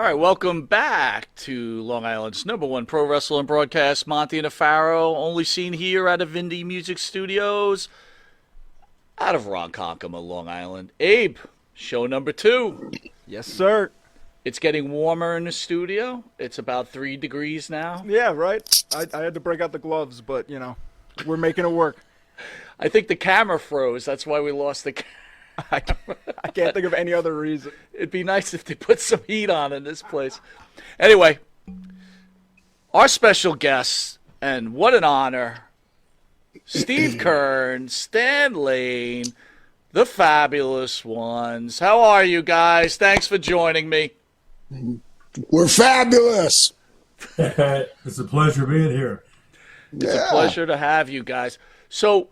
right, welcome back to Long Island's number one pro wrestling broadcast, Monte The Pharaoh, only seen here out of Indie Music Studios, out of Ronkonkoma, Long Island. Abe, show number two. Yes, sir. It's getting warmer in the studio. It's about 3 degrees now. Yeah, right. I had to break out the gloves, but we're making it work. I think the camera froze. That's why we lost the camera. I can't think of any other reason. It'd be nice if they put some heat on in this place. Anyway, our special guest, and what an honor, Steve Kern, Stan Lane, the fabulous ones. How are you guys? Thanks for joining me. We're fabulous. It's a pleasure being here. It's a pleasure to have you guys. So,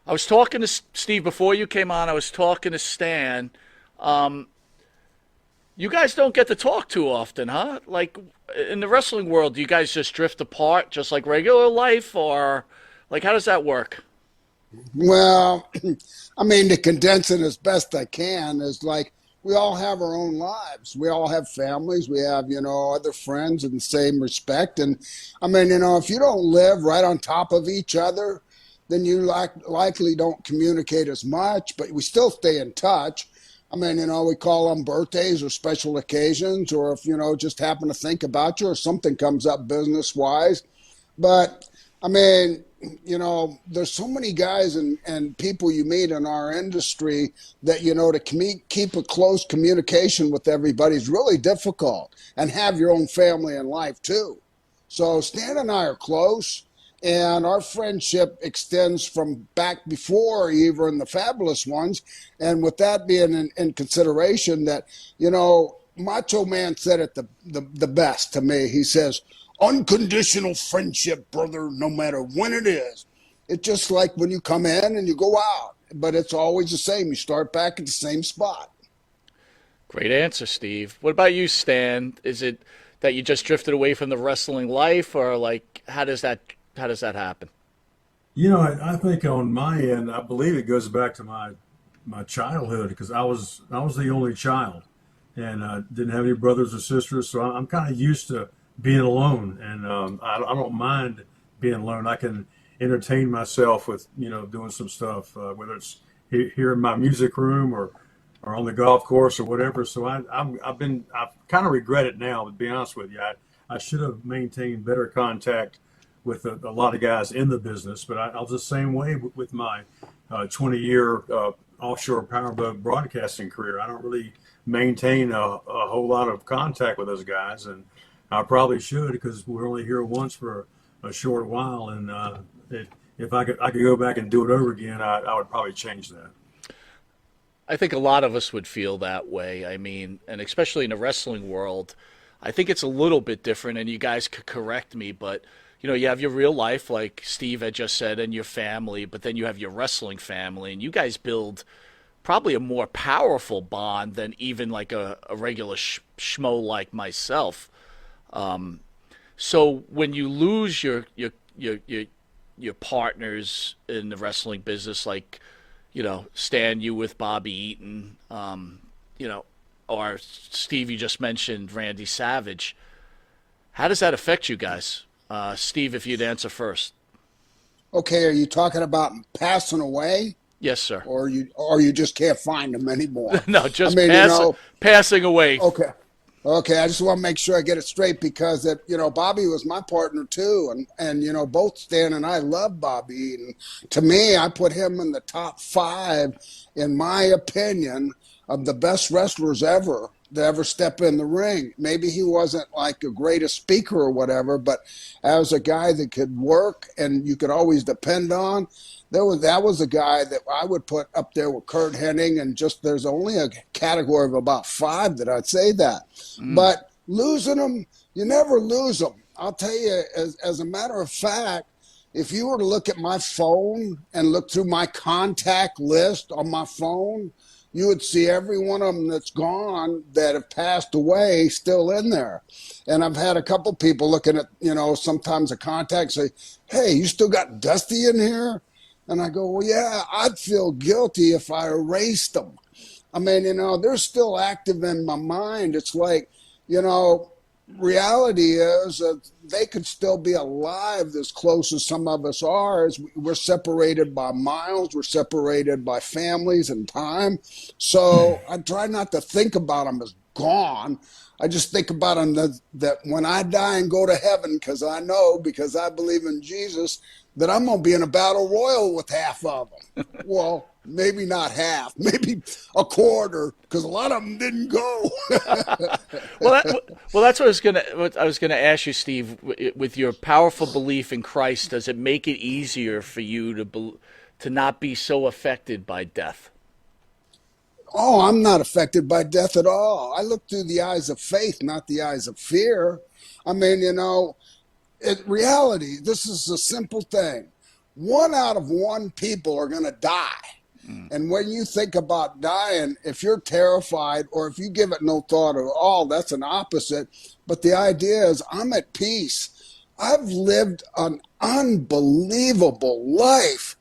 I was talking to Steve before you came on. I was talking to Stan. You guys don't get to talk too often, huh? Like, in the wrestling world, do you guys just drift apart just like regular life? Or, like, how does that work? Well, I mean, to condense it as best I can is like we all have our own lives. We all have families. We have, other friends in the same respect. And, I mean, if you don't live right on top of each other, then you likely don't communicate as much, but we still stay in touch. I mean, we call on birthdays or special occasions, or if, just happen to think about you or something comes up business-wise. But, I mean, there's so many guys and people you meet in our industry that, to keep a close communication with everybody is really difficult, and have your own family and life too. So Stan and I are close. And our friendship extends from back before even the fabulous ones. And with that being in consideration that, Macho Man said it the best to me. He says, unconditional friendship, brother, no matter when it is. It's just like when you come in and you go out, but it's always the same. You start back at the same spot. Great answer, Steve. What about you, Stan? Is it that you just drifted away from the wrestling life, or like how does that happen? I think on my end, I believe it goes back to my childhood, because I was the only child, and didn't have any brothers or sisters, so I'm kind of used to being alone, and I don't mind being alone. I can entertain myself with doing some stuff, whether it's here in my music room or on the golf course or whatever. So I've kind of regret it now, to be honest with you. I should have maintained better contact with a lot of guys in the business, but I was the same way with my 20-year offshore powerboat broadcasting career. I don't really maintain a whole lot of contact with those guys, and I probably should, because we're only here once for a short while, and if I could go back and do it over again, I would probably change that. I think a lot of us would feel that way. I mean, and especially in the wrestling world, I think it's a little bit different, and you guys could correct me, but you have your real life, like Steve had just said, and your family, but then you have your wrestling family, and you guys build probably a more powerful bond than even like a regular schmo like myself. So when you lose your partners in the wrestling business, like, Stan, you with Bobby Eaton, or Steve, you just mentioned Randy Savage, how does that affect you guys? Steve, if you'd answer first. Okay, are you talking about passing away? Yes, sir. Or you just can't find them anymore? No, just passing away. Okay. I just want to make sure I get it straight, because Bobby was my partner too, and both Stan and I love Bobby. And to me, I put him in the top 5, in my opinion, of the best wrestlers ever to ever step in the ring. Maybe he wasn't like a greatest speaker or whatever, but as a guy that could work and you could always depend on, that was a guy that I would put up there with Kurt Hennig, and just there's only a category of about 5 that I'd say that. But losing them, you never lose them. I'll tell you, as a matter of fact, if you were to look at my phone and look through my contact list on my phone, you would see every one of them that's gone, that have passed away, still in there. And I've had a couple people looking at, sometimes a contact say, hey, you still got Dusty in here? And I go, well, yeah, I'd feel guilty if I erased them. I mean, they're still active in my mind. It's like, you know, reality is that they could still be alive as close as some of us are. As we're separated by miles, we're separated by families and time. So I try not to think about them as gone. I just think about them that when I die and go to heaven, because I believe in Jesus, that I'm going to be in a battle royal with half of them. Well, maybe not half, maybe a quarter, because a lot of them didn't go. Well, that's what I was gonna ask you, Steve. With your powerful belief in Christ, does it make it easier for you to not be so affected by death? Oh, I'm not affected by death at all. I look through the eyes of faith, not the eyes of fear. I mean, in reality, this is a simple thing. One out of one people are going to die. And when you think about dying, if you're terrified or if you give it no thought at all, that's an opposite. But the idea is I'm at peace. I've lived an unbelievable life.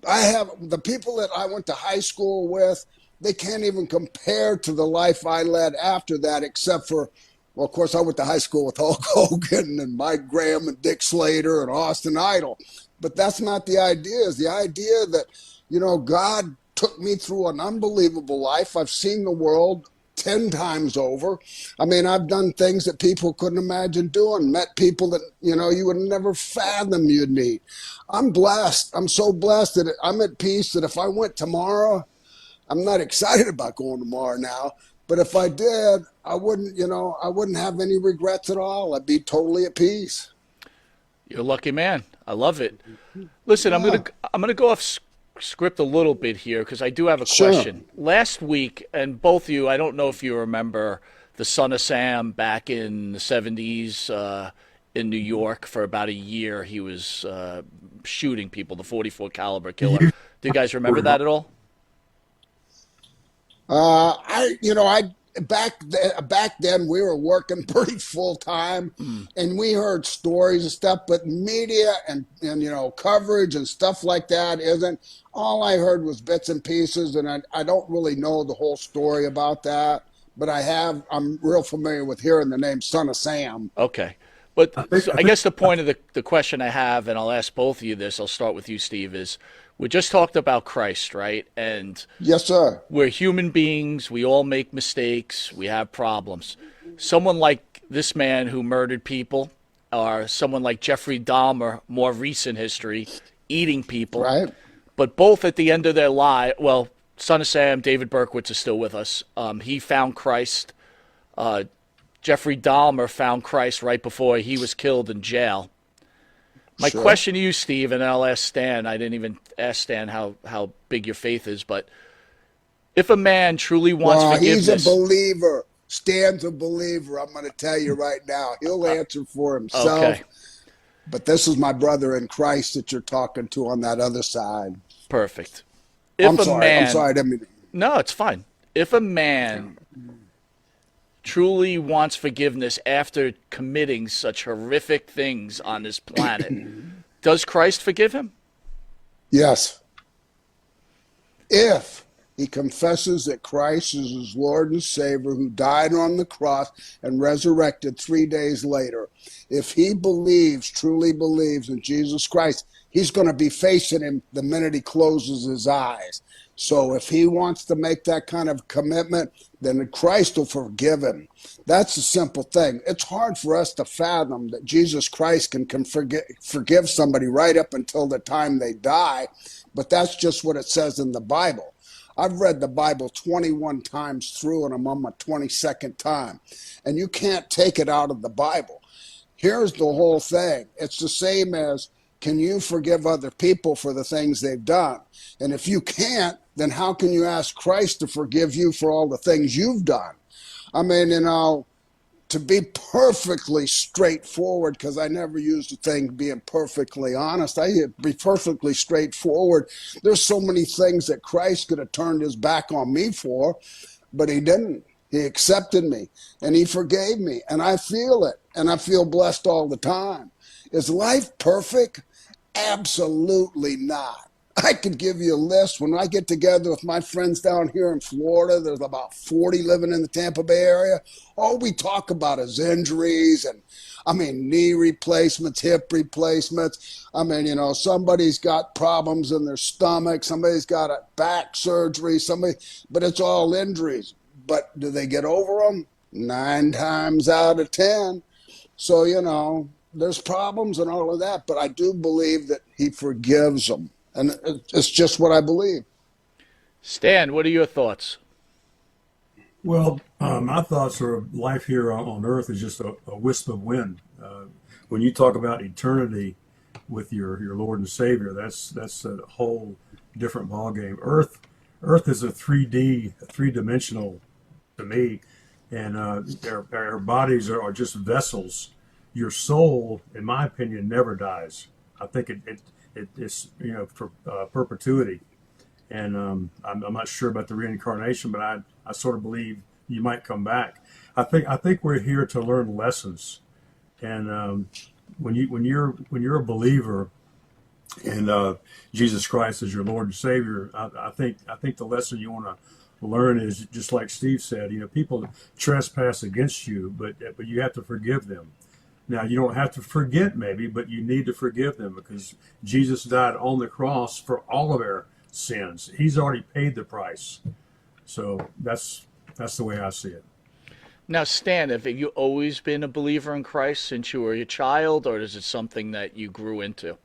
I have the people that I went to high school with, they can't even compare to the life I led after that, except for, well, of course, I went to high school with Hulk Hogan and Mike Graham and Dick Slater and Austin Idol. But that's not the idea. It's the idea that, God took me through an unbelievable life. I've seen the world 10 times over. I mean, I've done things that people couldn't imagine doing, met people that, you would never fathom you'd meet. I'm blessed. I'm so blessed that I'm at peace that if I went tomorrow, I'm not excited about going tomorrow now, but if I did, I wouldn't have any regrets at all. I'd be totally at peace. You're a lucky man. I love it. Listen, Yeah, I'm gonna go off script a little bit here because I do have a sure. question. Last week, and both of you, I don't know if you remember the Son of Sam back in the '70s in New York for about a year. He was shooting people, the 44 caliber killer. You Do you guys remember that at all? I back then we were working pretty full time, and we heard stories and stuff. But media and coverage and stuff like that isn't. All I heard was bits and pieces, and I don't really know the whole story about that. But I'm real familiar with hearing the name Son of Sam. Okay. But I think so I I think guess the point of the question I have, and I'll ask both of you this, I'll start with you, Steve, is we just talked about Christ, right? And Yes, sir. we're human beings. We all make mistakes. We have problems. Someone like this man who murdered people, or someone like Jeffrey Dahmer, more recent history, eating people, Right. but both at the end of their life, well, Son of Sam, David Berkowitz is still with us. He found Christ. Uh, Jeffrey Dahmer found Christ right before he was killed in jail. My Sure. question to you, Steve, and I'll ask Stan. I didn't even ask Stan how big your faith is, but if a man truly wants Well, he's a forgiveness, believer. Stan's a believer. I'm going to tell you right now. He'll answer for okay, himself. But this is my brother in Christ that you're talking to on that other side. perfect. If a I'm man, sorry. I didn't mean. no, it's fine. If a man truly wants forgiveness after committing such horrific things on this planet, does Christ forgive him? Yes. If he confesses that Christ is his Lord and Savior who died on the cross and resurrected 3 days later, if he truly believes in Jesus Christ, he's going to be facing him the minute he closes his eyes. So if he wants to make that kind of commitment, then Christ will forgive him. That's a simple thing. It's hard for us to fathom that Jesus Christ can forgive somebody right up until the time they die, but that's just what it says in the Bible. I've read the Bible 21 times through, and I'm on my 22nd time. And you can't take it out of the Bible. Here's the whole thing. It's the same as, can you forgive other people for the things they've done? And if you can't, then how can you ask Christ to forgive you for all the things you've done? I mean, to be perfectly straightforward, because I never used the thing being perfectly honest. Be perfectly straightforward. There's so many things that Christ could have turned his back on me for, but he didn't. He accepted me and he forgave me, and I feel it, and I feel blessed all the time. Is life perfect? Absolutely not. I could give you a list. When I get together with my friends down here in Florida, there's about 40 living in the Tampa Bay area. All we talk about is injuries and, I mean, knee replacements, hip replacements. I mean, somebody's got problems in their stomach, somebody's got a back surgery, but it's all injuries. But do they get over them? 9 times out of 10. So, there's problems and all of that, but I do believe that he forgives them. And it's just what I believe. Stan, what are your thoughts? Well, my thoughts are life here on earth is just a wisp of wind. When you talk about eternity with your Lord and Savior, that's a whole different ballgame. Earth is a 3D, three-dimensional to me, and our bodies are just vessels. Your soul, in my opinion, never dies. I think it's for perpetuity. And I'm not sure about the reincarnation, but I sort of believe you might come back. I think we're here to learn lessons, and when you're a believer in Jesus Christ as your Lord and Savior, I think the lesson you want to learn is just like Steve said. People trespass against you, but you have to forgive them. Now, you don't have to forget maybe, but you need to forgive them because Jesus died on the cross for all of our sins. He's already paid the price. So that's the way I see it. Now, Stan, have you always been a believer in Christ since you were a child, or is it something that you grew into?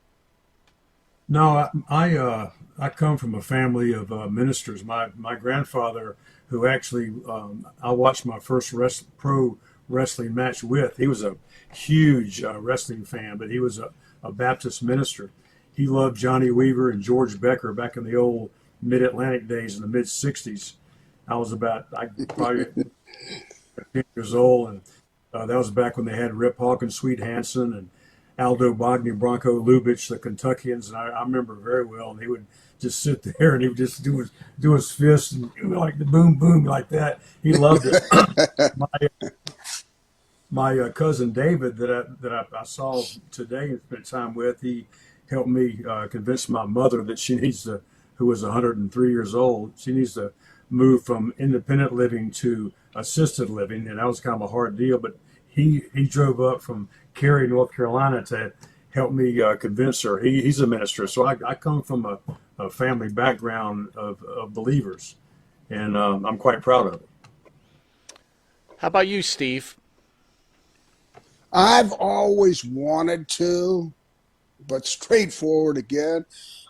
No, I come from a family of ministers. My grandfather, who actually I watched my first pro wrestling match with, he was a huge wrestling fan, but he was a Baptist minister. He loved Johnny Weaver and George Becker back in the old Mid-Atlantic days in the mid-'60s. I probably 10 years old, and that was back when they had Rip Hawkins, Sweet Hansen, and Aldo Bogny, Bronco Lubitsch, the Kentuckians, and I remember very well. And he would just sit there and he would just do his fists and like the boom boom like that. He loved it. My cousin David that I saw today and spent time with, he helped me convince my mother that who was 103 years old, she needs to move from independent living to assisted living, and that was kind of a hard deal. But he drove up from Cary, North Carolina, to help me convince her. He's a minister, so I come from a family background of believers, and I'm quite proud of it. How about you, Steve? I've always wanted to, but straightforward again,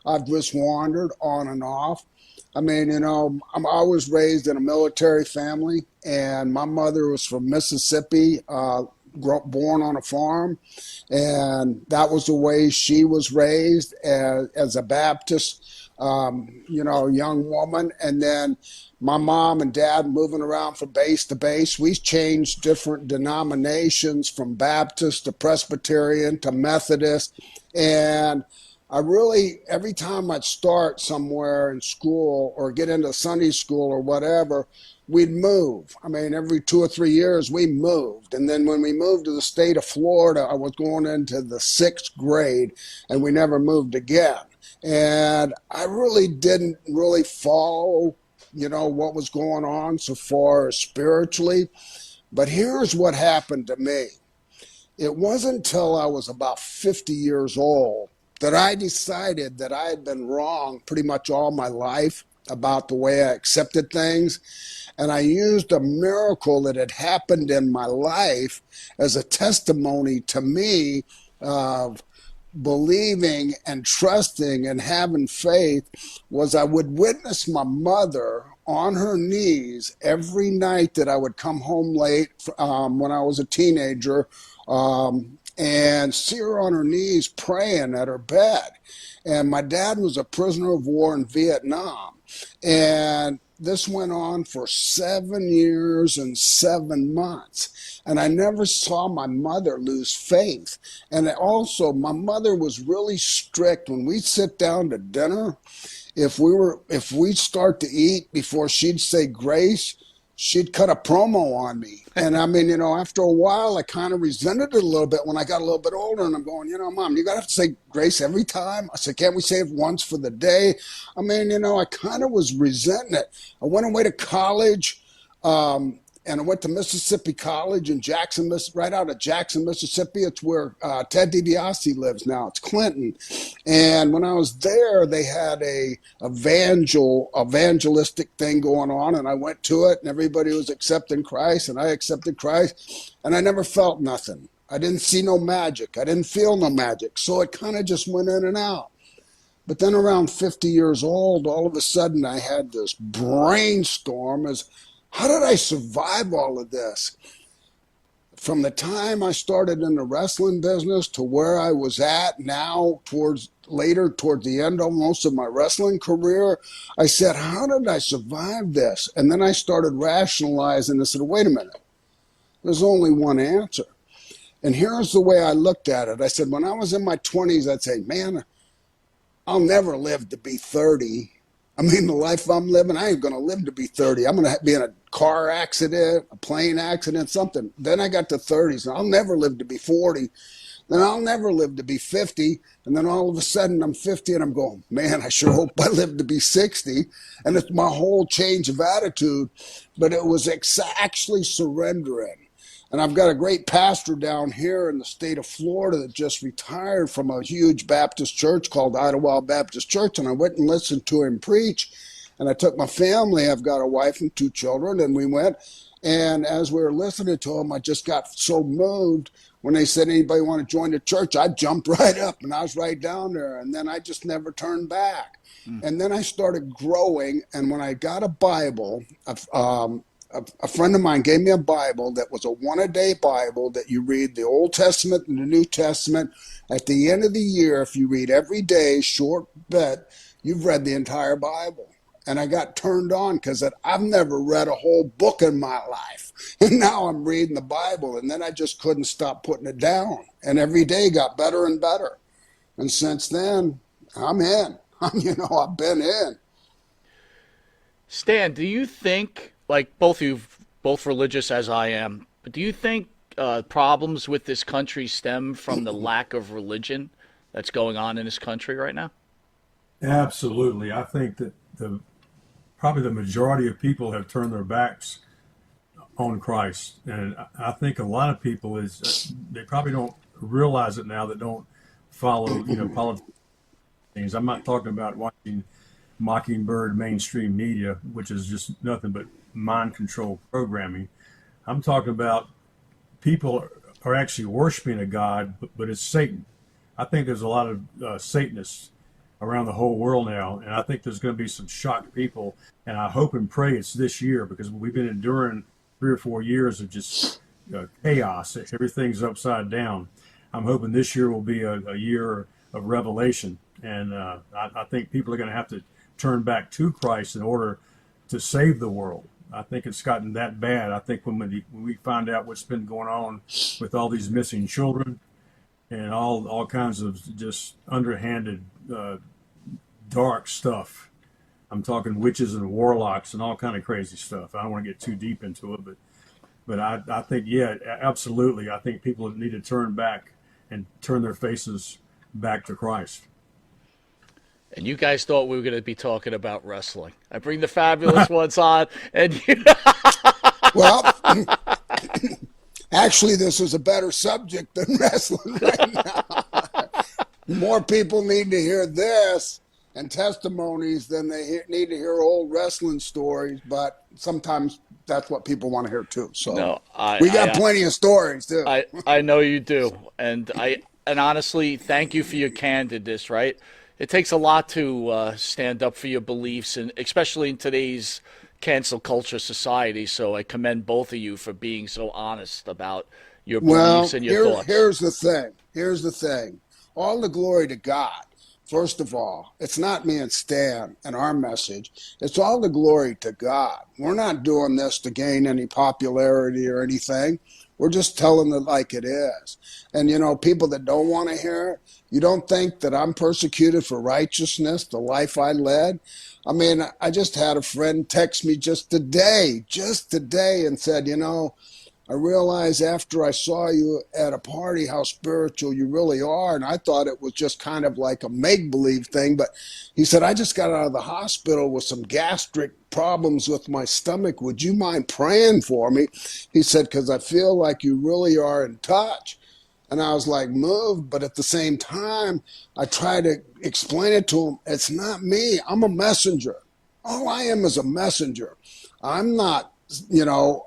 I've just wandered on and off. I mean, I was raised in a military family, and my mother was from Mississippi, born on a farm, and that was the way she was raised as a Baptist, young woman. And then my mom and dad moving around from base to base. We changed different denominations from Baptist to Presbyterian to Methodist, and I really, every time I'd start somewhere in school or get into Sunday school or whatever, we'd move. I mean, every 2 or 3 years we moved. And then when we moved to the state of Florida, I was going into the 6th grade and we never moved again. And I really didn't really follow, what was going on so far as spiritually. But here's what happened to me. It wasn't until I was about 50 years old that I decided that I had been wrong pretty much all my life about the way I accepted things. And I used a miracle that had happened in my life as a testimony to me of believing and trusting and having faith. Was I would witness my mother on her knees every night that I would come home late when I was a teenager, and see her on her knees praying at her bed. And my dad was a prisoner of war in Vietnam. And this went on for 7 years and 7 months. And I never saw my mother lose faith. And also, my mother was really strict. When we sit down to dinner, if we start to eat before she'd say grace, she'd cut a promo on me. And I mean, after a while, I kind of resented it a little bit when I got a little bit older. And I'm going, Mom, you got to have to say grace every time. I said, can't we say it once for the day? I mean, I kind of was resenting it. I went away to college. And I went to Mississippi College in Jackson, right out of Jackson, Mississippi. It's where Ted DiBiase lives now. It's Clinton. And when I was there, they had a evangelistic thing going on, and I went to it, and everybody was accepting Christ, and I accepted Christ, and I never felt nothing. I didn't see no magic. I didn't feel no magic. So it kind of just went in and out. But then around 50 years old, all of a sudden I had this brainstorm as how did I survive all of this? From the time I started in the wrestling business to where I was at now, towards the end almost of my wrestling career, I said, how did I survive this? And then I started rationalizing and said, wait a minute, there's only one answer. And here's the way I looked at it. I said, when I was in my 20s, I'd say, man, I'll never live to be 30. I mean, the life I'm living, I ain't going to live to be 30. I'm going to be in a car accident, a plane accident, something. Then I got to 30s, and I'll never live to be 40. Then I'll never live to be 50. And then all of a sudden I'm 50, and I'm going, man, I sure hope I live to be 60. And it's my whole change of attitude. But it was actually surrendering. And I've got a great pastor down here in the state of Florida that just retired from a huge Baptist church called Idlewild Baptist Church. And I went and listened to him preach. And I took my family. I've got a wife and 2 children. And we went. And as we were listening to him, I just got so moved. When they said, anybody want to join the church? I jumped right up, and I was right down there. And then I just never turned back. And then I started growing. And when I got a Bible, a friend of mine gave me a Bible that was a 1-a-day Bible that you read the Old Testament and the New Testament. At the end of the year, if you read every day, short bit, you've read the entire Bible. And I got turned on because I've never read a whole book in my life. And now I'm reading the Bible, and then I just couldn't stop putting it down. And every day got better and better. And since then, I'm in. I've been in. Stan, do you think, like both of you, both religious as I am, but do you think problems with this country stem from the lack of religion that's going on in this country right now? Absolutely. I think that probably the majority of people have turned their backs on Christ. And I think a lot of people they probably don't realize it now that don't follow, politics. I'm not talking about watching Mockingbird mainstream media, which is just nothing but mind control programming. I'm talking about people are actually worshiping a God, but it's Satan. I think there's a lot of Satanists around the whole world now, and I think there's going to be some shocked people, and I hope and pray it's this year, because we've been enduring 3 or 4 years of just chaos. Everything's upside down. I'm hoping this year will be a year of revelation, and I think people are going to have to turn back to Christ in order to save the world. I think it's gotten that bad. I think when we find out what's been going on with all these missing children and all kinds of just underhanded dark stuff. I'm talking witches and warlocks and all kind of crazy stuff. I don't want to get too deep into it, but I think, yeah, absolutely. I think people need to turn back and turn their faces back to Christ. And you guys thought we were going to be talking about wrestling. I bring the fabulous ones on, and Well, actually, this is a better subject than wrestling right now. More people need to hear this and testimonies than they need to hear old wrestling stories, but sometimes that's what people want to hear too. So no, we got plenty of stories too. I know you do, and honestly, thank you for your candidness. Right, it takes a lot to stand up for your beliefs, and especially in today's cancel culture society. So I commend both of you for being so honest about your beliefs and your thoughts. Here's the thing. All the glory to God. First of all, it's not me and Stan and our message. It's all the glory to God. We're not doing this to gain any popularity or anything. We're just telling it like it is. And, people that don't want to hear it, you don't think that I'm persecuted for righteousness, the life I led? I mean, I just had a friend text me just today, and said, I realized after I saw you at a party how spiritual you really are. And I thought it was just kind of like a make believe thing. But he said, I just got out of the hospital with some gastric problems with my stomach. Would you mind praying for me? He said, because I feel like you really are in touch. And I was like moved. But at the same time, I tried to explain it to him. It's not me. I'm a messenger. All I am is a messenger. I'm not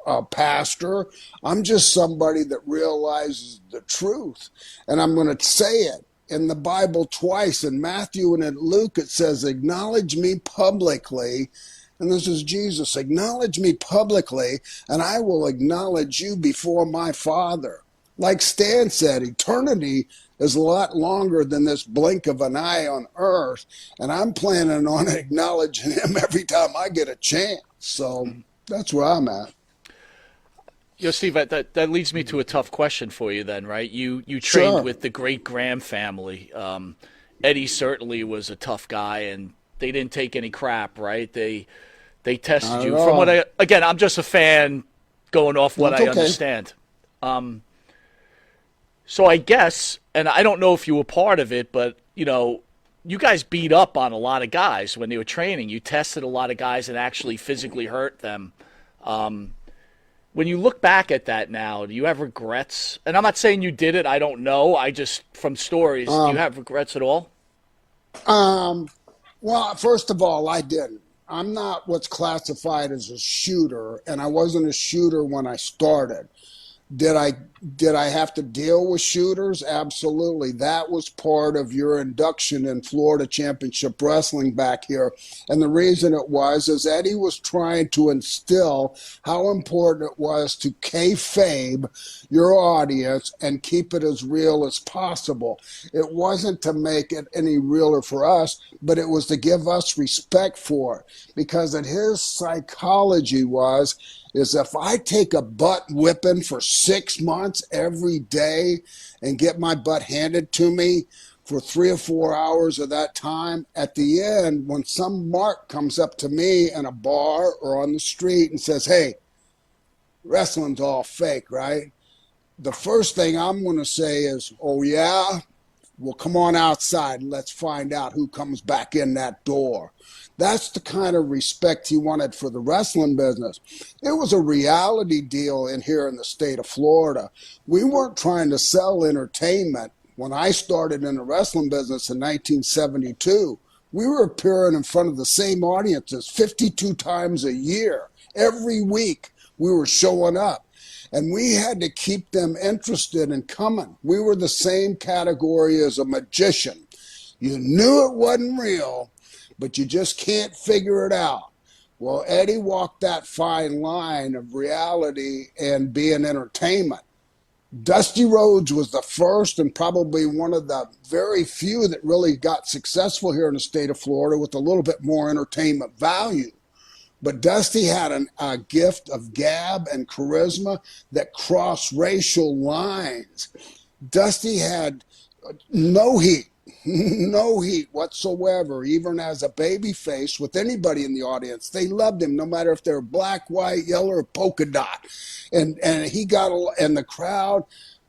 a pastor. I'm just somebody that realizes the truth. And I'm going to say it in the Bible twice. In Matthew and in Luke, it says, acknowledge me publicly. And this is Jesus. Acknowledge me publicly, and I will acknowledge you before my Father. Like Stan said, eternity is a lot longer than this blink of an eye on earth. And I'm planning on acknowledging him every time I get a chance. So that's where I'm at. Steve, that leads me to a tough question for you then, right? You trained Sure. with the great Graham family. Eddie certainly was a tough guy, and they didn't take any crap, right? They tested Not at you. From what all. I'm just a fan going off what That's I okay. understand. So I guess, and I don't know if you were part of it, but you guys beat up on a lot of guys when they were training. You tested a lot of guys and actually physically hurt them. When you look back at that now, do you have regrets? And I'm not saying you did it. I don't know. I just, from stories, do you Um, have regrets at all? um, well, first of all, I didn't. I'm not what's classified as a shooter, and I wasn't a shooter when I started. Did I did I have to deal with shooters? Absolutely. That was part of your induction in Florida Championship Wrestling back here. And the reason it was is Eddie was trying to instill how important it was to kayfabe your audience and keep it as real as possible. It wasn't to make it any realer for us, but it was to give us respect for it. Because in his psychology was, is if I take a butt whipping for 6 months every day and get my butt handed to me for 3 or 4 hours of that time, at the end, when some mark comes up to me in a bar or on the street and says, hey, wrestling's all fake, right? The first thing I'm going to say is, oh, yeah? Well, come on outside and let's find out who comes back in that door. That's the kind of respect he wanted for the wrestling business. It was a reality deal in here in the state of Florida. We weren't trying to sell entertainment. When I started in the wrestling business in 1972, we were appearing in front of the same audiences 52 times a year. Every week we were showing up. And we had to keep them interested in coming. We were the same category as a magician. You knew it wasn't real, but you just can't figure it out. Well, Eddie walked that fine line of reality and being entertainment. Dusty Rhodes was the first and probably one of the very few that really got successful here in the state of Florida with a little bit more entertainment value. But Dusty had a gift of gab and charisma that crossed racial lines. Dusty had no heat, no heat whatsoever, even as a baby face with anybody in the audience. They loved him no matter if they were black, white, yellow, or polka dot. And he got, and the crowd,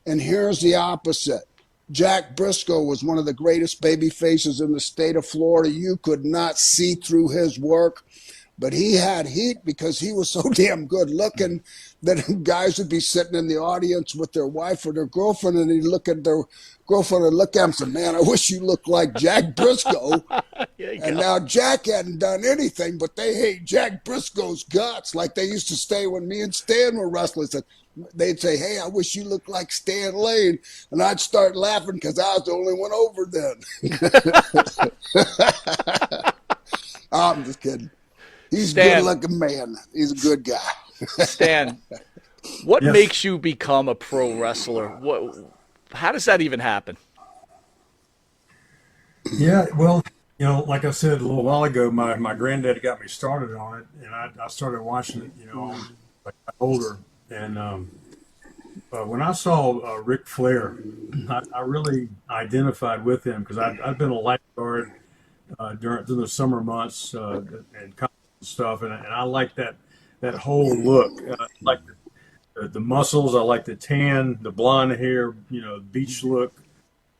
and here's the opposite. Jack Briscoe was one of the greatest baby faces in the state of Florida. You could not see through his work. But he had heat because he was so damn good looking that guys would be sitting in the audience with their wife or their girlfriend, and he'd look at their girlfriend and look at him and say, man, I wish you looked like Jack Briscoe. There you And go. now Jack hadn't done anything, but they hate Jack Briscoe's guts like they used to say when me and Stan were wrestlers. They'd say, hey, I wish you looked like Stan Lane. And I'd start laughing because I was the only one over then. I'm just kidding. He's a Stan, good-looking man. He's a good guy. Stan, what Yes. makes you become a pro wrestler? How does that even happen? Yeah, well, like I said a little while ago, my granddad got me started on it, and I started watching it, like I got older. And when I saw Ric Flair, I really identified with him because I've been a lifeguard during the summer months and college and stuff, and I like that whole look. I like the muscles, I like the tan, the blonde hair, beach look,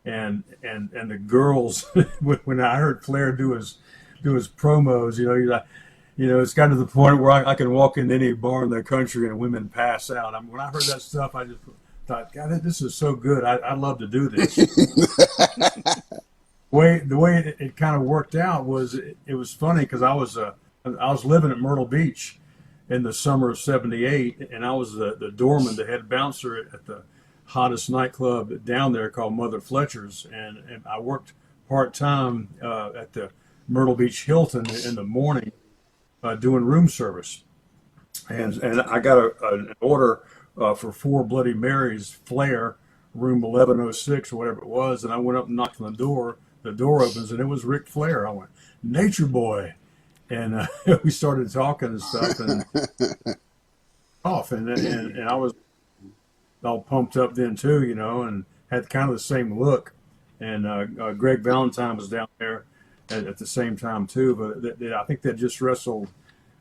and the girls. When I heard Flair do his promos, you're like, it's gotten to the point where I can walk into any bar in the country and women pass out. When I heard that stuff, I just thought, God, this is so good. I'd love to do this. The way it kind of worked out was it was funny because I was living at Myrtle Beach in the summer of '78, and I was the doorman, the head bouncer at the hottest nightclub down there called Mother Fletcher's, and I worked part time at the Myrtle Beach Hilton in the morning doing room service, and I got an order for four Bloody Marys, Flair, room 1106 or whatever it was, and I went up and knocked on the door. The door opens and it was Ric Flair. I went, Nature Boy, and we started talking and stuff, and off, and I was all pumped up then too, and had kind of the same look. And Greg Valentine was down there at the same time too. But I think they just wrestled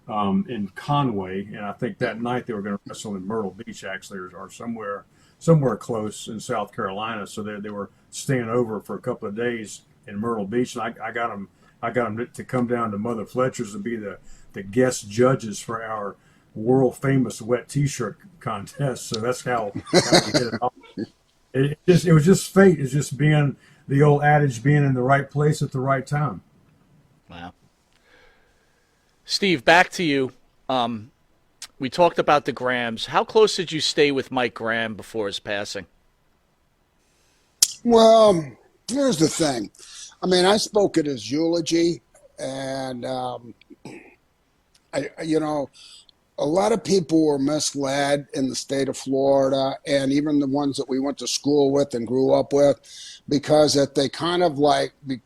in Conway, and I think that night they were going to wrestle in Myrtle Beach actually, or somewhere close in South Carolina. So they were staying over for a couple of days in Myrtle Beach, and I got them to come down to Mother Fletcher's to be the guest judges for our world famous wet T-shirt contest. So that's how we hit it off. It was just fate. It's just being the old adage, being in the right place at the right time. Wow. Steve, back to you. We talked about the Grahams. How close did you stay with Mike Graham before his passing? Well, here's the thing. I mean, I spoke at his eulogy, and a lot of people were misled in the state of Florida, and even the ones that we went to school with and grew up with, because that they kind of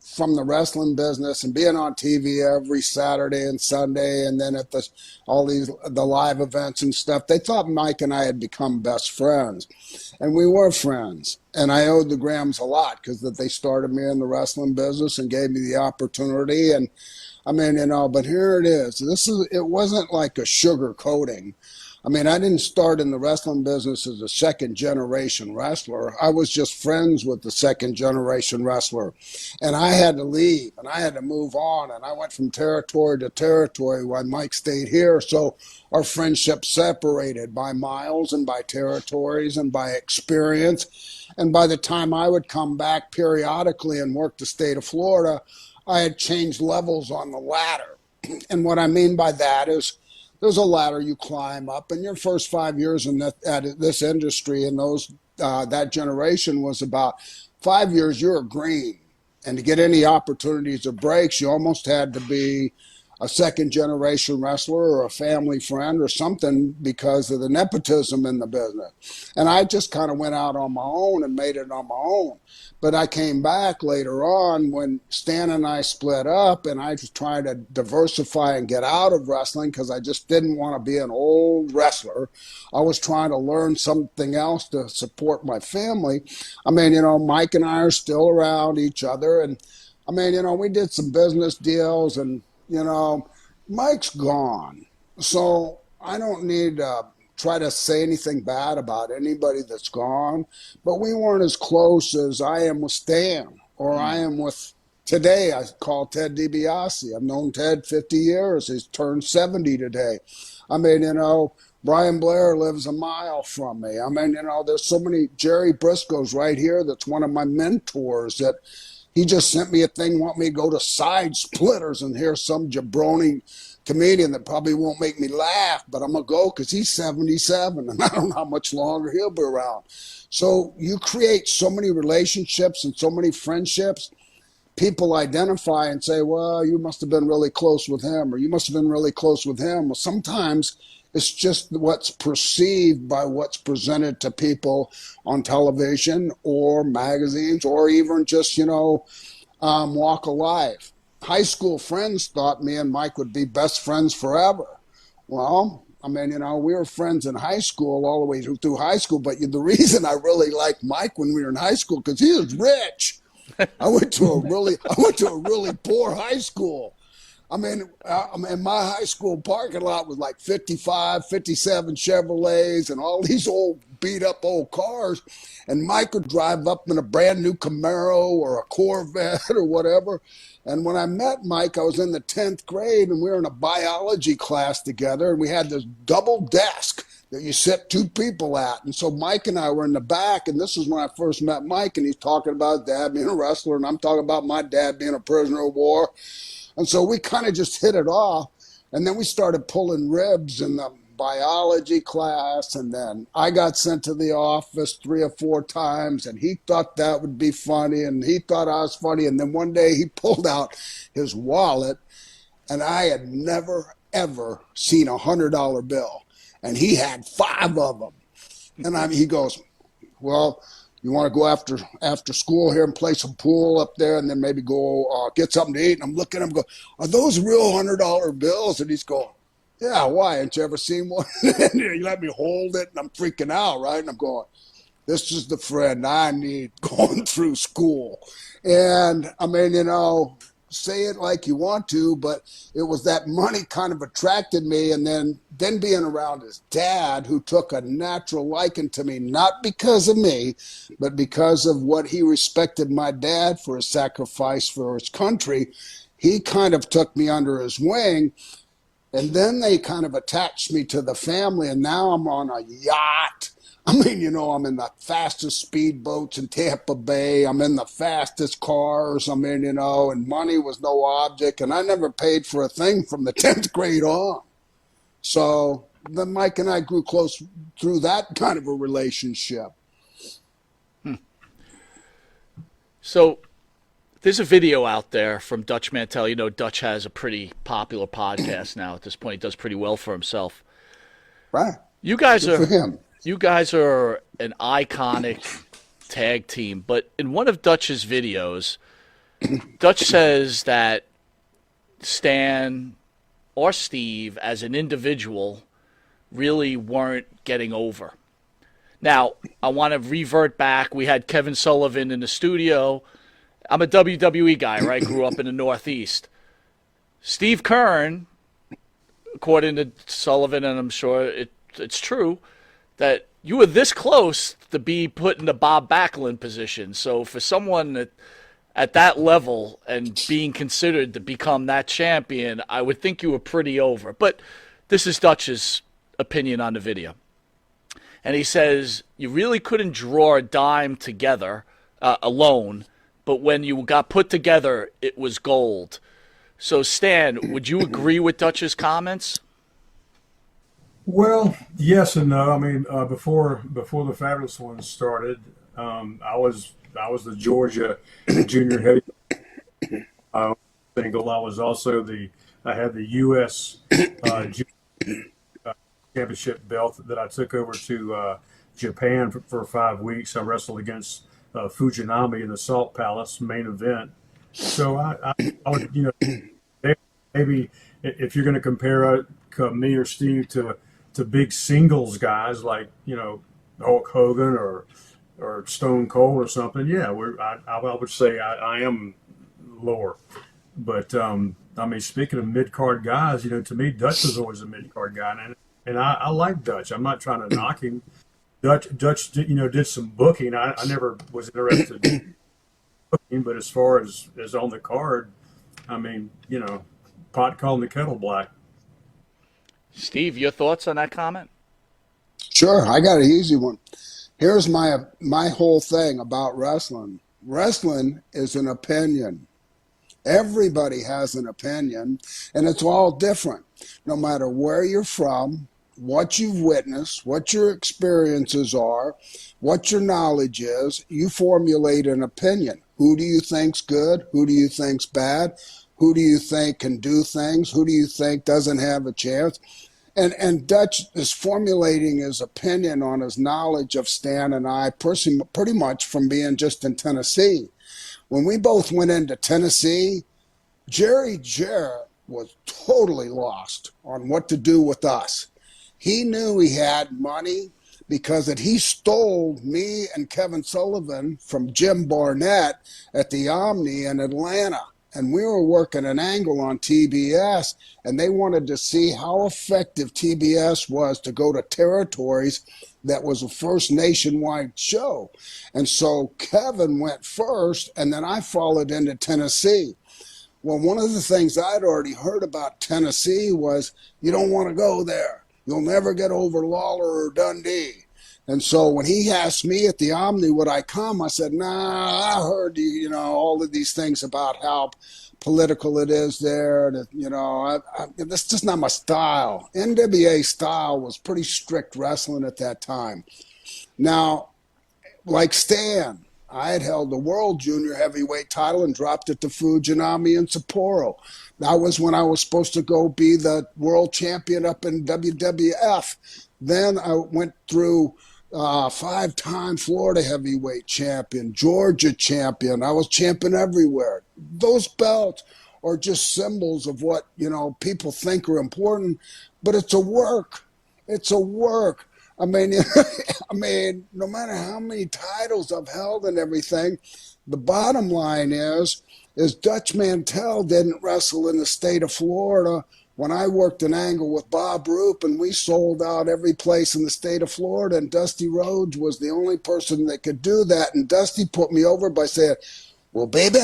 from the wrestling business and being on TV every Saturday and Sunday, and then at the live events and stuff, they thought Mike and I had become best friends, and we were friends. And I owed the Grahams a lot because that they started me in the wrestling business and gave me the opportunity. And I mean, but here it is. It wasn't like a sugar coating. I mean, I didn't start in the wrestling business as a second generation wrestler. I was just friends with the second generation wrestler. And I had to leave and I had to move on. And I went from territory to territory while Mike stayed here. So our friendship separated by miles and by territories and by experience. And by the time I would come back periodically and work the state of Florida, I had changed levels on the ladder. And what I mean by that is there's a ladder you climb up, and your first 5 years in this industry and that generation was about 5 years you were green. And to get any opportunities or breaks, you almost had to be a second generation wrestler or a family friend or something because of the nepotism in the business. And I just kind of went out on my own and made it on my own. But I came back later on when Stan and I split up, and I was trying to diversify and get out of wrestling because I just didn't want to be an old wrestler. I was trying to learn something else to support my family. I mean, Mike and I are still around each other. And I mean, we did some business deals, and Mike's gone. So I don't need to try to say anything bad about anybody that's gone. But we weren't as close as I am with Stan or I am with today. I call Ted DiBiase. I've known Ted 50 years. He's turned 70 today. I mean, Brian Blair lives a mile from me. I mean, there's so many. Jerry Briscoe's right here. That's one of my mentors that he just sent me a thing, want me to go to Side Splitters and hear some jabroni comedian that probably won't make me laugh, but I'm going to go because he's 77 and I don't know how much longer he'll be around. So you create so many relationships and so many friendships. People identify and say, well, you must have been really close with him or you must have been really close with him. Well, sometimes it's just what's perceived by what's presented to people on television or magazines or even just, walk of life. High school friends thought me and Mike would be best friends forever. Well, I mean, we were friends in high school all the way through high school. But the reason I really liked Mike when we were in high school because he was rich. I went to a really poor high school. My high school parking lot was like 55, 57 Chevrolets and all these old beat up old cars. And Mike would drive up in a brand new Camaro or a Corvette or whatever. And when I met Mike, I was in the 10th grade and we were in a biology class together. And we had this double desk that you sit two people at. And so Mike and I were in the back. And this is when I first met Mike. And he's talking about his dad being a wrestler. And I'm talking about my dad being a prisoner of war. And so we kind of just hit it off. And then we started pulling ribs in the biology class. And then I got sent to the office 3 or 4 times. And he thought that would be funny. And he thought I was funny. And then one day he pulled out his wallet. And I had never, ever seen $100 bill. And he had 5 of them. And he goes, well, you want to go after school here and play some pool up there and then maybe go get something to eat? And I'm looking at him going, are those real $100 bills? And he's going, yeah, why? Ain't you ever seen one? And you let me hold it and I'm freaking out, right? And I'm going, this is the friend I need going through school. And say it like you want to, but it was that money kind of attracted me. And then being around his dad, who took a natural liking to me, not because of me, but because of what he respected my dad for his sacrifice for his country, he kind of took me under his wing. And then they kind of attached me to the family. And now I'm on a yacht. I'm in the fastest speedboats in Tampa Bay. I'm in the fastest cars. And money was no object. And I never paid for a thing from the 10th grade on. So then Mike and I grew close through that kind of a relationship. So there's a video out there from Dutch Mantel. Dutch has a pretty popular podcast now at this point. He does pretty well for himself. Right. You guys Good for him. You guys are an iconic tag team, but in one of Dutch's videos, Dutch says that Stan or Steve, as an individual, really weren't getting over. Now, I want to revert back. We had Kevin Sullivan in the studio. I'm a WWE guy, right? Grew up in the Northeast. Steve Kern, according to Sullivan, and I'm sure it's true, that you were this close to be put in the Bob Backlund position. So for someone at that level and being considered to become that champion, I would think you were pretty over. But this is Dutch's opinion on the video. And he says, you really couldn't draw a dime together alone, but when you got put together, it was gold. So Stan, would you agree with Dutch's comments? Well, yes and no. Before the Fabulous Ones started, I was the Georgia junior heavy single. I was also I had the U.S. Junior championship belt that I took over to Japan for 5 weeks. I wrestled against Fujinami in the Salt Palace main event. So I would, maybe if you're going to compare me or Steve to big singles guys like Hulk Hogan or Stone Cold or something, yeah, I would say I am lower. But speaking of mid card guys, to me Dutch was always a mid card guy, and I like Dutch. I'm not trying to knock him. Dutch did some booking. I never was interested in booking, but as far as on the card, pot calling the kettle black. Steve, your thoughts on that comment? Sure, I got an easy one. Here's my whole thing about wrestling. Wrestling is an opinion. Everybody has an opinion, and it's all different. No matter where you're from, what you've witnessed, what your experiences are, what your knowledge is, you formulate an opinion. Who do you think's good? Who do you think's bad? Who do you think can do things? Who do you think doesn't have a chance? And Dutch is formulating his opinion on his knowledge of Stan and I pretty much from being just in Tennessee. when we both went into Tennessee, Jerry Jarrett was totally lost on what to do with us. He knew he had money because that he stole me and Kevin Sullivan from Jim Barnett at the Omni in Atlanta. And we were working an angle on TBS, and they wanted to see how effective TBS was to go to territories that was the first nationwide show. And so Kevin went first, and then I followed into Tennessee. Well, one of the things I'd already heard about Tennessee was you don't want to go there. You'll never get over Lawler or Dundee. And so when he asked me at the Omni would I come, I said, nah, I heard, all of these things about how political it is there. That, that's just not my style. NWA style was pretty strict wrestling at that time. Now, like Stan, I had held the world junior heavyweight title and dropped it to Fujinami and Sapporo. That was when I was supposed to go be the world champion up in WWF. Then I went through 5-time Florida heavyweight champion, Georgia champion. I was champion everywhere. Those belts are just symbols of what, people think are important, but it's a work. It's a work. I mean, no matter how many titles I've held and everything, the bottom line is Dutch Mantell didn't wrestle in the state of Florida when I worked an angle with Bob Roop and we sold out every place in the state of Florida, and Dusty Rhodes was the only person that could do that. And Dusty put me over by saying, well, baby,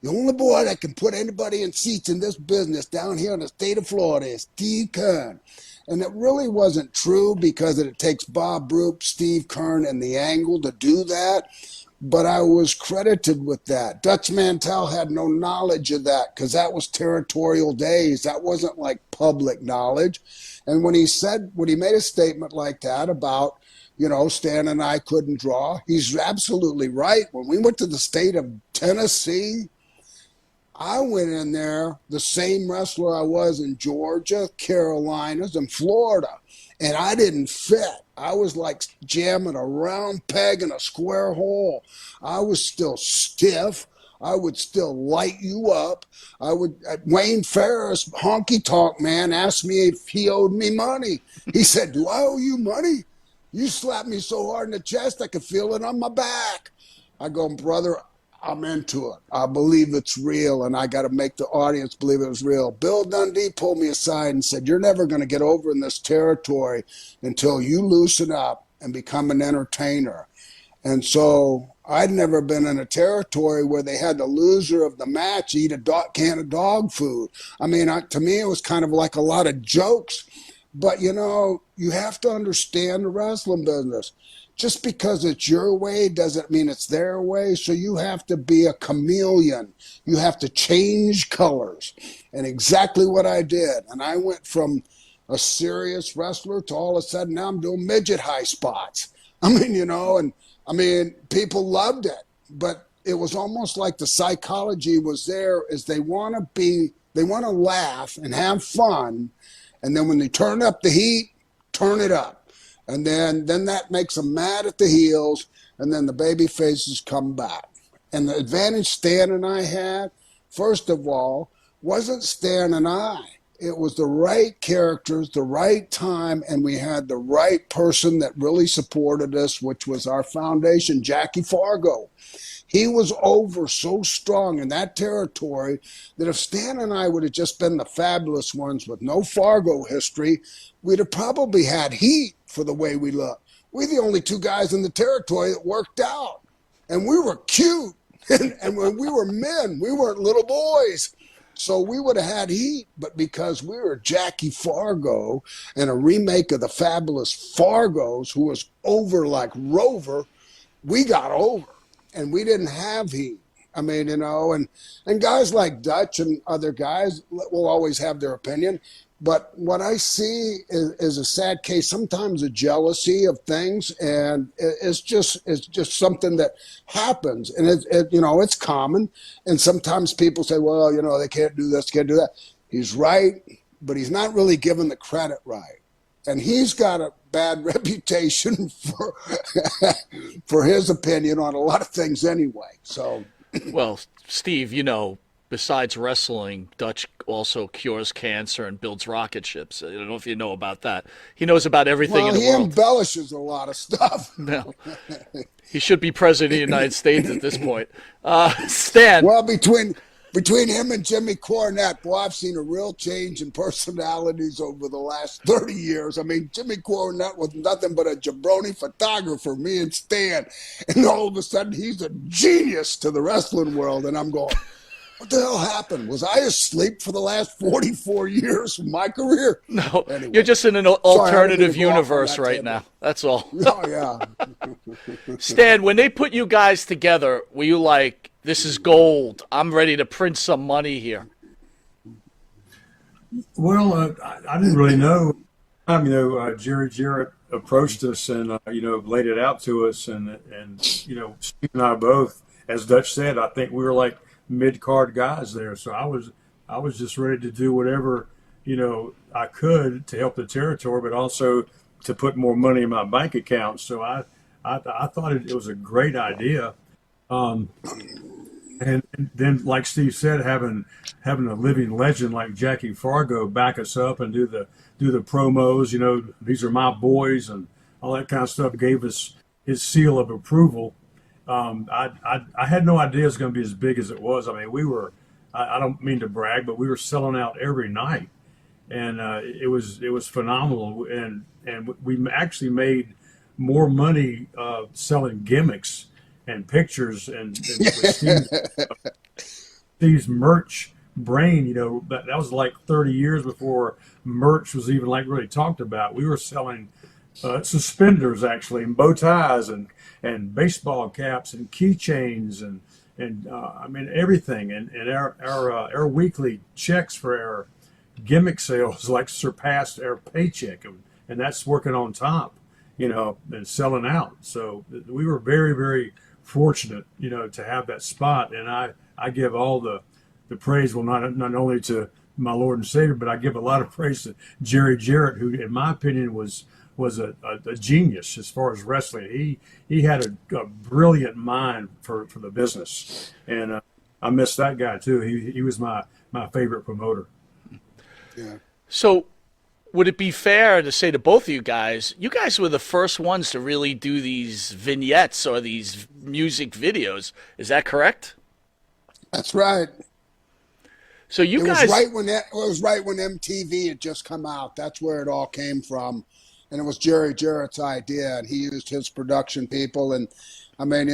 the only boy that can put anybody in seats in this business down here in the state of Florida is Steve Kern. And it really wasn't true because it takes Bob Roop, Steve Kern, and the angle to do that. But I was credited with that. Dutch Mantell had no knowledge of that because that was territorial days. That wasn't like public knowledge. And when he made a statement like that about, Stan and I couldn't draw, he's absolutely right. When we went to the state of Tennessee, I went in there the same wrestler I was in Georgia, Carolinas, and Florida, and I didn't fit. I was like jamming a round peg in a square hole. I was still stiff. I would still light you up. Wayne Ferris, honky tonk man, asked me if he owed me money. He said, do I owe you money? You slapped me so hard in the chest I could feel it on my back. I go, brother, I'm into it. I believe it's real, and I got to make the audience believe it was real. Bill Dundee pulled me aside and said, you're never going to get over in this territory until you loosen up and become an entertainer. And so I'd never been in a territory where they had the loser of the match eat a can of dog food. I mean, to me, it was kind of like a lot of jokes. But, you have to understand the wrestling business. Just because it's your way doesn't mean it's their way. So you have to be a chameleon. You have to change colors. And exactly what I did. And I went from a serious wrestler to all of a sudden now I'm doing midget high spots. People loved it. But it was almost like the psychology was there is they want to laugh and have fun. And then when they turn up the heat, turn it up. And then that makes them mad at the heels, and then the baby faces come back. And the advantage Stan and I had, first of all, wasn't Stan and I. It was the right characters, the right time, and we had the right person that really supported us, which was our foundation, Jackie Fargo. He was over so strong in that territory that if Stan and I would have just been the fabulous ones with no Fargo history, we'd have probably had heat for the way we look. We're the only two guys in the territory that worked out. And we were cute. And when we were men, we weren't little boys. So we would have had heat. But because we were Jackie Fargo and a remake of the fabulous Fargos, who was over like Rover, we got over. And we didn't have heat. And guys like Dutch and other guys will always have their opinion. But what I see is a sad case, sometimes a jealousy of things, and it's just something that happens, and it's common. And sometimes people say, well, they can't do this, can't do that. He's right, but he's not really given the credit right, and he's got a bad reputation for his opinion on a lot of things anyway. So. Well, Steve, besides wrestling, Dutch also cures cancer and builds rocket ships. I don't know if you know about that. He knows about everything in Well, the he world. embellishes a lot of stuff. No, he should be president of the United States at this point. Stan, Well, between him and Jimmy Cornette, boy, I've seen a real change in personalities over the last 30 years. I mean, Jimmy Cornette was nothing but a jabroni photographer, me and Stan, and all of a sudden he's a genius to the wrestling world, and I'm going, what the hell happened? Was I asleep for the last 44 years of my career? no, you're Anyway, just in an sorry, I didn't mean alternative to go off on universe that right tangent. now. That's all. Oh, yeah. Stan, when they put you guys together, were you like, this is gold. I'm ready to print some money here. Well, I didn't really know. Jerry Jarrett approached us and laid it out to us, and Steve and I both, as Dutch said, I think we were like mid card guys there. So I was just ready to do whatever I could to help the territory, but also to put more money in my bank account. So I thought it was a great idea. Um, and then, like Steve said, having a living legend like Jackie Fargo back us up and do the promos, these are my boys and all that kind of stuff, gave us his seal of approval. I had no idea it was going to be as big as it was. I mean, we were, I don't mean to brag, but we were selling out every night, and it was phenomenal. And we actually made more money selling gimmicks and pictures and with Steve's merch brain. That was like 30 years before merch was even like really talked about. We were selling suspenders actually, and bow ties and baseball caps and keychains and I mean everything. And our weekly checks for our gimmick sales like surpassed our paycheck, and that's working on top, and selling out. So we were very, very fortunate, to have that spot. And I give all the praise, well, not only to my Lord and Savior, but I give a lot of praise to Jerry Jarrett, who, in my opinion, was a genius as far as wrestling. He had a brilliant mind for the business, and I miss that guy too. He was my favorite promoter. Yeah. So, would it be fair to say to both of you guys were the first ones to really do these vignettes or these music videos? Is that correct? That's right. So you It was guys, right when MTV had just come out. That's where it all came from, and it was Jerry Jarrett's idea, and he used his production people. And I mean,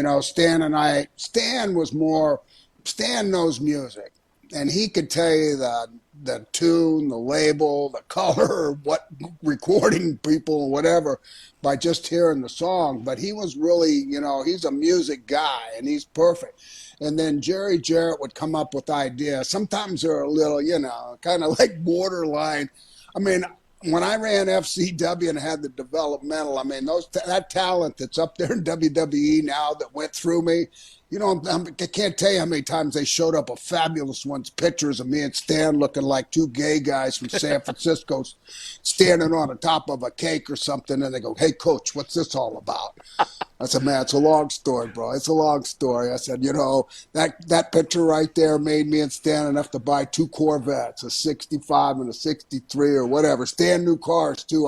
Stan knows music, and he could tell you the tune, the label, the color, what recording people, whatever, by just hearing the song. But he was really, he's a music guy, and he's perfect. And then Jerry Jarrett would come up with ideas. Sometimes they're a little, kind of like borderline. I mean, when I ran FCW and had the developmental, I mean, that talent that's up there in WWE now that went through me, I can't tell you how many times they showed up a fabulous ones, pictures of me and Stan looking like two gay guys from San Francisco standing on the top of a cake or something, and they go, "Hey, coach, what's this all about?" I said, "Man, it's a long story, bro. It's a long story." I said, that picture right there made me and Stan enough to buy two Corvettes, a 65 and a 63 or whatever. Stan knew cars, too.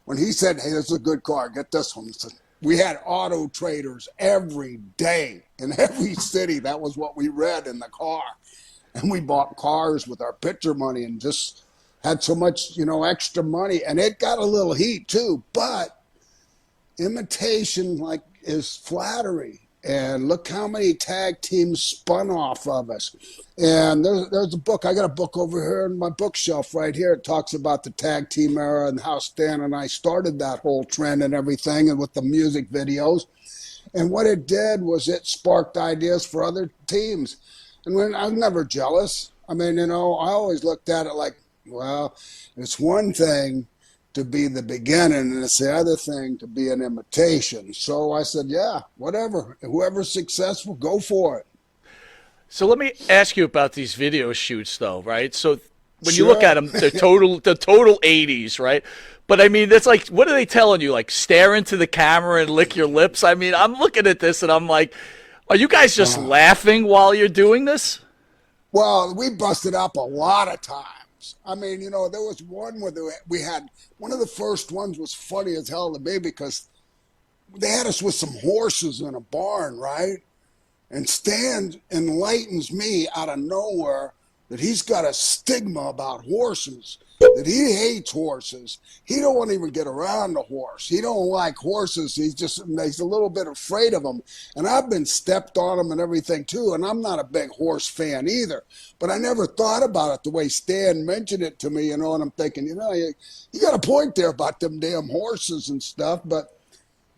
When he said, "Hey, this is a good car, get this one," I said, we had auto traders every day in every city. That was what we read in the car. And we bought cars with our picture money and just had so much, extra money. And it got a little heat, too. But imitation, is flattery. And look how many tag teams spun off of us. And there's a book. I got a book over here on my bookshelf right here. It talks about the tag team era and how Stan and I started that whole trend and everything, and with the music videos. And what it did was it sparked ideas for other teams. And I was never jealous. I mean, I always looked at it like, well, it's one thing to be the beginning, and it's the other thing to be an imitation. So I said, yeah, whatever. Whoever's successful, go for it. so let me ask you about these video shoots, though, right? So when you Sure. look at them, the total 80s, right? But I mean, that's like, what are they telling you? Like, stare into the camera and lick your lips? I mean, I'm looking at this and I'm like, Are you guys just Uh, laughing while you're doing this? well, we busted up a lot of times. I mean, there was one where we had one of the first ones was funny as hell to me because they had us with some horses in a barn, right? And Stan enlightens me out of nowhere that he's got a stigma about horses, that he hates horses. He don't want to even get around the horse. He don't like horses. He's a little bit afraid of them. And I've been stepped on him and everything too. And I'm not a big horse fan either. But I never thought about it the way Stan mentioned it to me, and I'm thinking, you got a point there about them damn horses and stuff. But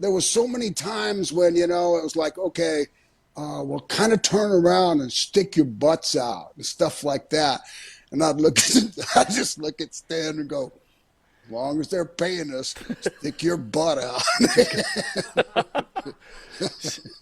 there was so many times when it was like, okay, well, kind of turn around and stick your butts out and stuff like that. And I just look at Stan and go, as long as they're paying us, stick your butt out.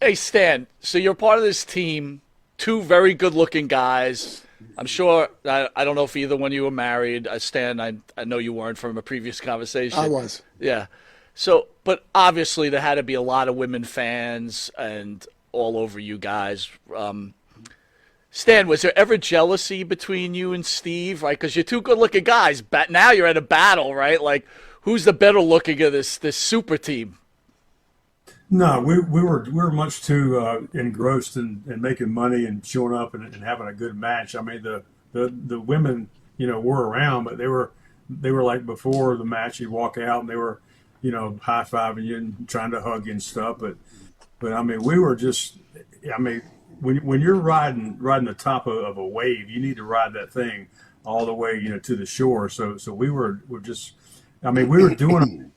Hey, Stan, so you're part of this team, two very good looking guys. I'm sure, I don't know if either one of you were married. Stan, I know you weren't from a previous conversation. I was. Yeah. So, but obviously there had to be a lot of women fans and all over you guys. Stan, was there ever jealousy between you and Steve? Right, because you're two good-looking guys. But now you're at a battle, right? Like, who's the better-looking of this super team? No, we were much too engrossed in making money and showing up and having a good match. I mean, the women, were around, but they were like before the match, you walk out and they were, high fiving you and trying to hug you and stuff. But I mean, we were just, I mean, when you're riding the top of a wave, you need to ride that thing all the way, to the shore. So we're just, I mean, we were doing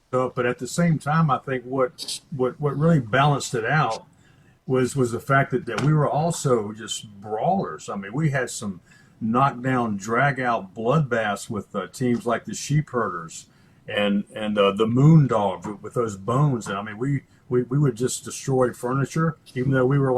stuff, but at the same time, I think what really balanced it out was the fact that we were also just brawlers. I mean, we had some knockdown, drag out bloodbaths with teams like the Sheep Herders and the Moon Dogs with those bones. And I mean, we would just destroy furniture, even though we were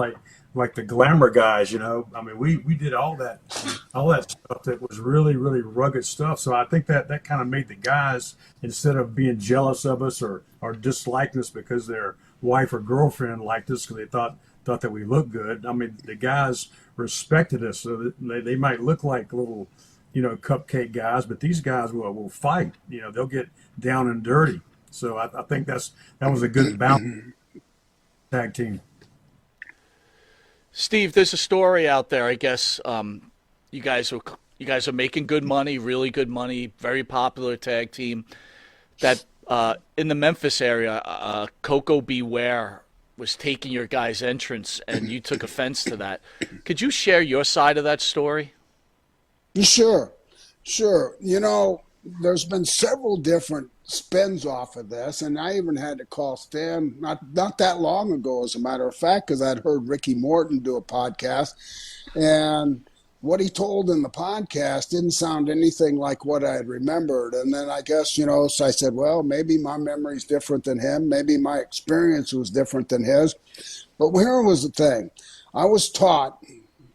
like the glamour guys, I mean, we did all that stuff that was really, really rugged stuff. So I think that kind of made the guys, instead of being jealous of us or disliking us because their wife or girlfriend liked us because they thought that we looked good. I mean, the guys respected us. So that they might look like little, cupcake guys, but these guys will fight. They'll get down and dirty. So I think that was a good balance tag team. Steve, there's a story out there. I guess you guys are making good money, really good money, very popular tag team. That in the Memphis area, Coco Beware was taking your guys' entrance, and you took offense to that. Could you share your side of that story? Sure, sure. There's been several different spins off of this, and I even had to call Stan not that long ago, as a matter of fact, because I'd heard Ricky Morton do a podcast, and what he told in the podcast didn't sound anything like what I had remembered. And then I guess, so I said, well, maybe my memory's different than him. Maybe my experience was different than his. But here was the thing. I was taught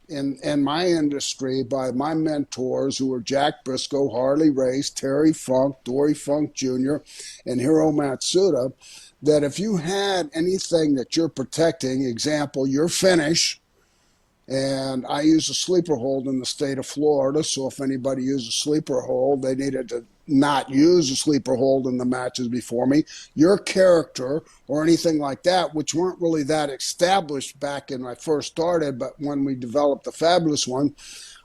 in my industry by my mentors, who were Jack Briscoe, Harley Race, Terry Funk, Dory Funk Jr., and Hiro Matsuda, that if you had anything that you're protecting, example, your finish, and I use a sleeper hold in the state of Florida, so if anybody used a sleeper hold, they needed to not use a sleeper hold in the matches before me. Your character or anything like that, which weren't really that established back when I first started, but when we developed the Fabulous One,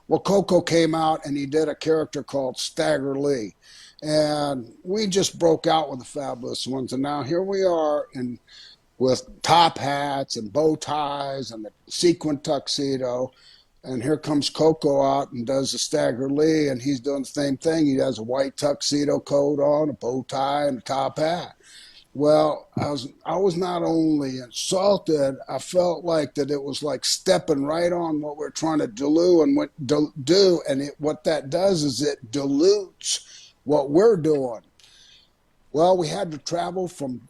well, Coco came out and he did a character called Stagger Lee. And we just broke out with the Fabulous Ones, and now here we are with top hats and bow ties and the sequin tuxedo. And here comes Coco out and does the Stagger Lee, and he's doing the same thing. He has a white tuxedo coat on, a bow tie, and a top hat. Well, I was not only insulted, I felt like that it was like stepping right on what we're trying to do, and what that does is it dilutes what we're doing. Well, we had to travel from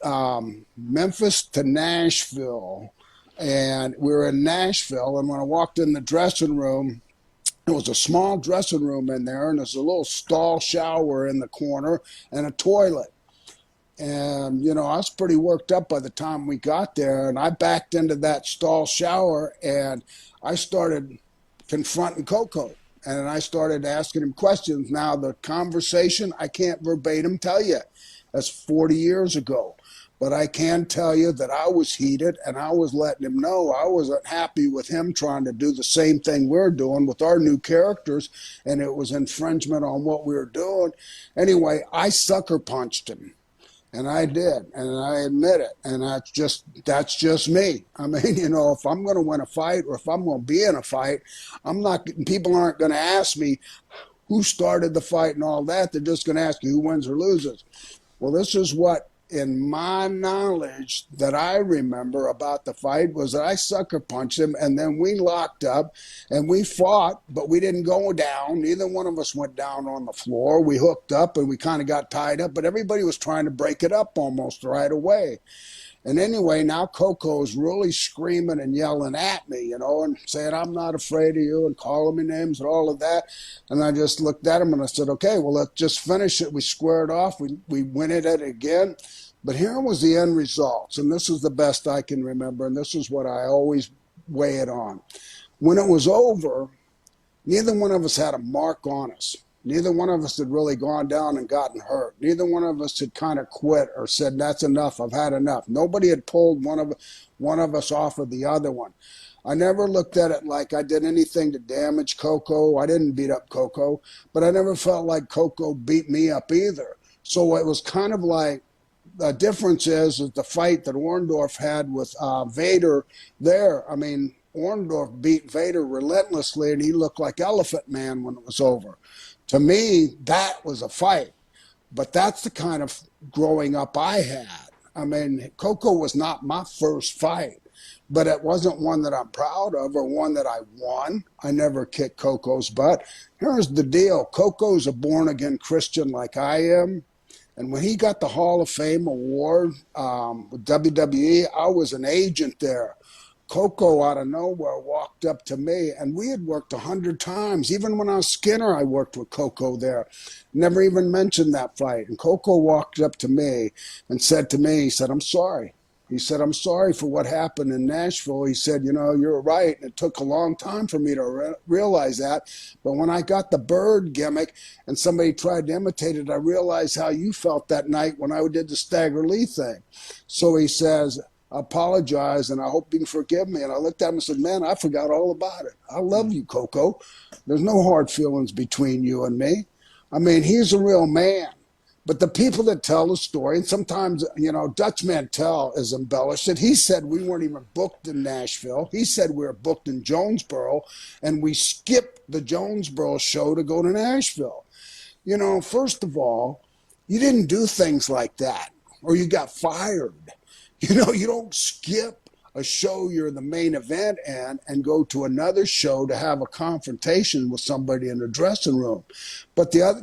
Memphis to Nashville, and we were in Nashville, and when I walked in the dressing room, there was a small dressing room in there, and there's a little stall shower in the corner and a toilet. And, I was pretty worked up by the time we got there. And I backed into that stall shower and I started confronting Coco. And I started asking him questions. Now, the conversation, I can't verbatim tell you. That's 40 years ago. But I can tell you that I was heated and I was letting him know I wasn't happy with him trying to do the same thing we're doing with our new characters. And it was infringement on what we were doing. Anyway, I sucker punched him. And I did, and I admit it, and that's just me. I mean, if I'm going to win a fight or if I'm going to be in a fight, I'm not. People aren't going to ask me who started the fight and all that. They're just going to ask you who wins or loses. Well, this is what, in my knowledge that I remember about the fight, was that I sucker punched him, and then we locked up and we fought, but we didn't go down. Neither one of us went down on the floor. We hooked up and we kind of got tied up, but everybody was trying to break it up almost right away. And anyway, now Coco's really screaming and yelling at me, and saying, I'm not afraid of you, and calling me names and all of that. And I just looked at him and I said, okay, well, let's just finish it. We squared off. We went at it again. But here was the end results. And this is the best I can remember. And this is what I always weigh it on. When it was over, neither one of us had a mark on us. Neither one of us had really gone down and gotten hurt. Neither one of us had kind of quit or said, that's enough, I've had enough. Nobody had pulled one of us off of the other one. I never looked at it like I did anything to damage Coco. I didn't beat up Coco, but I never felt like Coco beat me up either. So it was kind of like, the difference is the fight that Orndorff had with Vader there. I mean, Orndorff beat Vader relentlessly, and he looked like Elephant Man when it was over. To me, that was a fight. But that's the kind of growing up I had. I mean, Coco was not my first fight, but it wasn't one that I'm proud of or one that I won. I never kicked Coco's butt. Here's the deal. Coco's a born-again Christian like I am. And when he got the Hall of Fame award with WWE, I was an agent there. Coco out of nowhere walked up to me, and we had worked 100 times. Even when I was Skinner, I worked with Coco there. Never even mentioned that fight. And Coco walked up to me and said to me, he said, I'm sorry. He said, I'm sorry for what happened in Nashville. He said, you're right. It took a long time for me to realize that. But when I got the bird gimmick and somebody tried to imitate it, I realized how you felt that night when I did the Stagger Lee thing. So he says, I apologize, and I hope you can forgive me. And I looked at him and said, man, I forgot all about it. I love you, Coco. There's no hard feelings between you and me. I mean, he's a real man. But the people that tell the story, and sometimes, Dutch Mantel is embellished. And he said we weren't even booked in Nashville. He said we were booked in Jonesboro, and we skipped the Jonesboro show to go to Nashville. First of all, you didn't do things like that, or you got fired. You don't skip a show you're the main event in and go to another show to have a confrontation with somebody in the dressing room. But the other,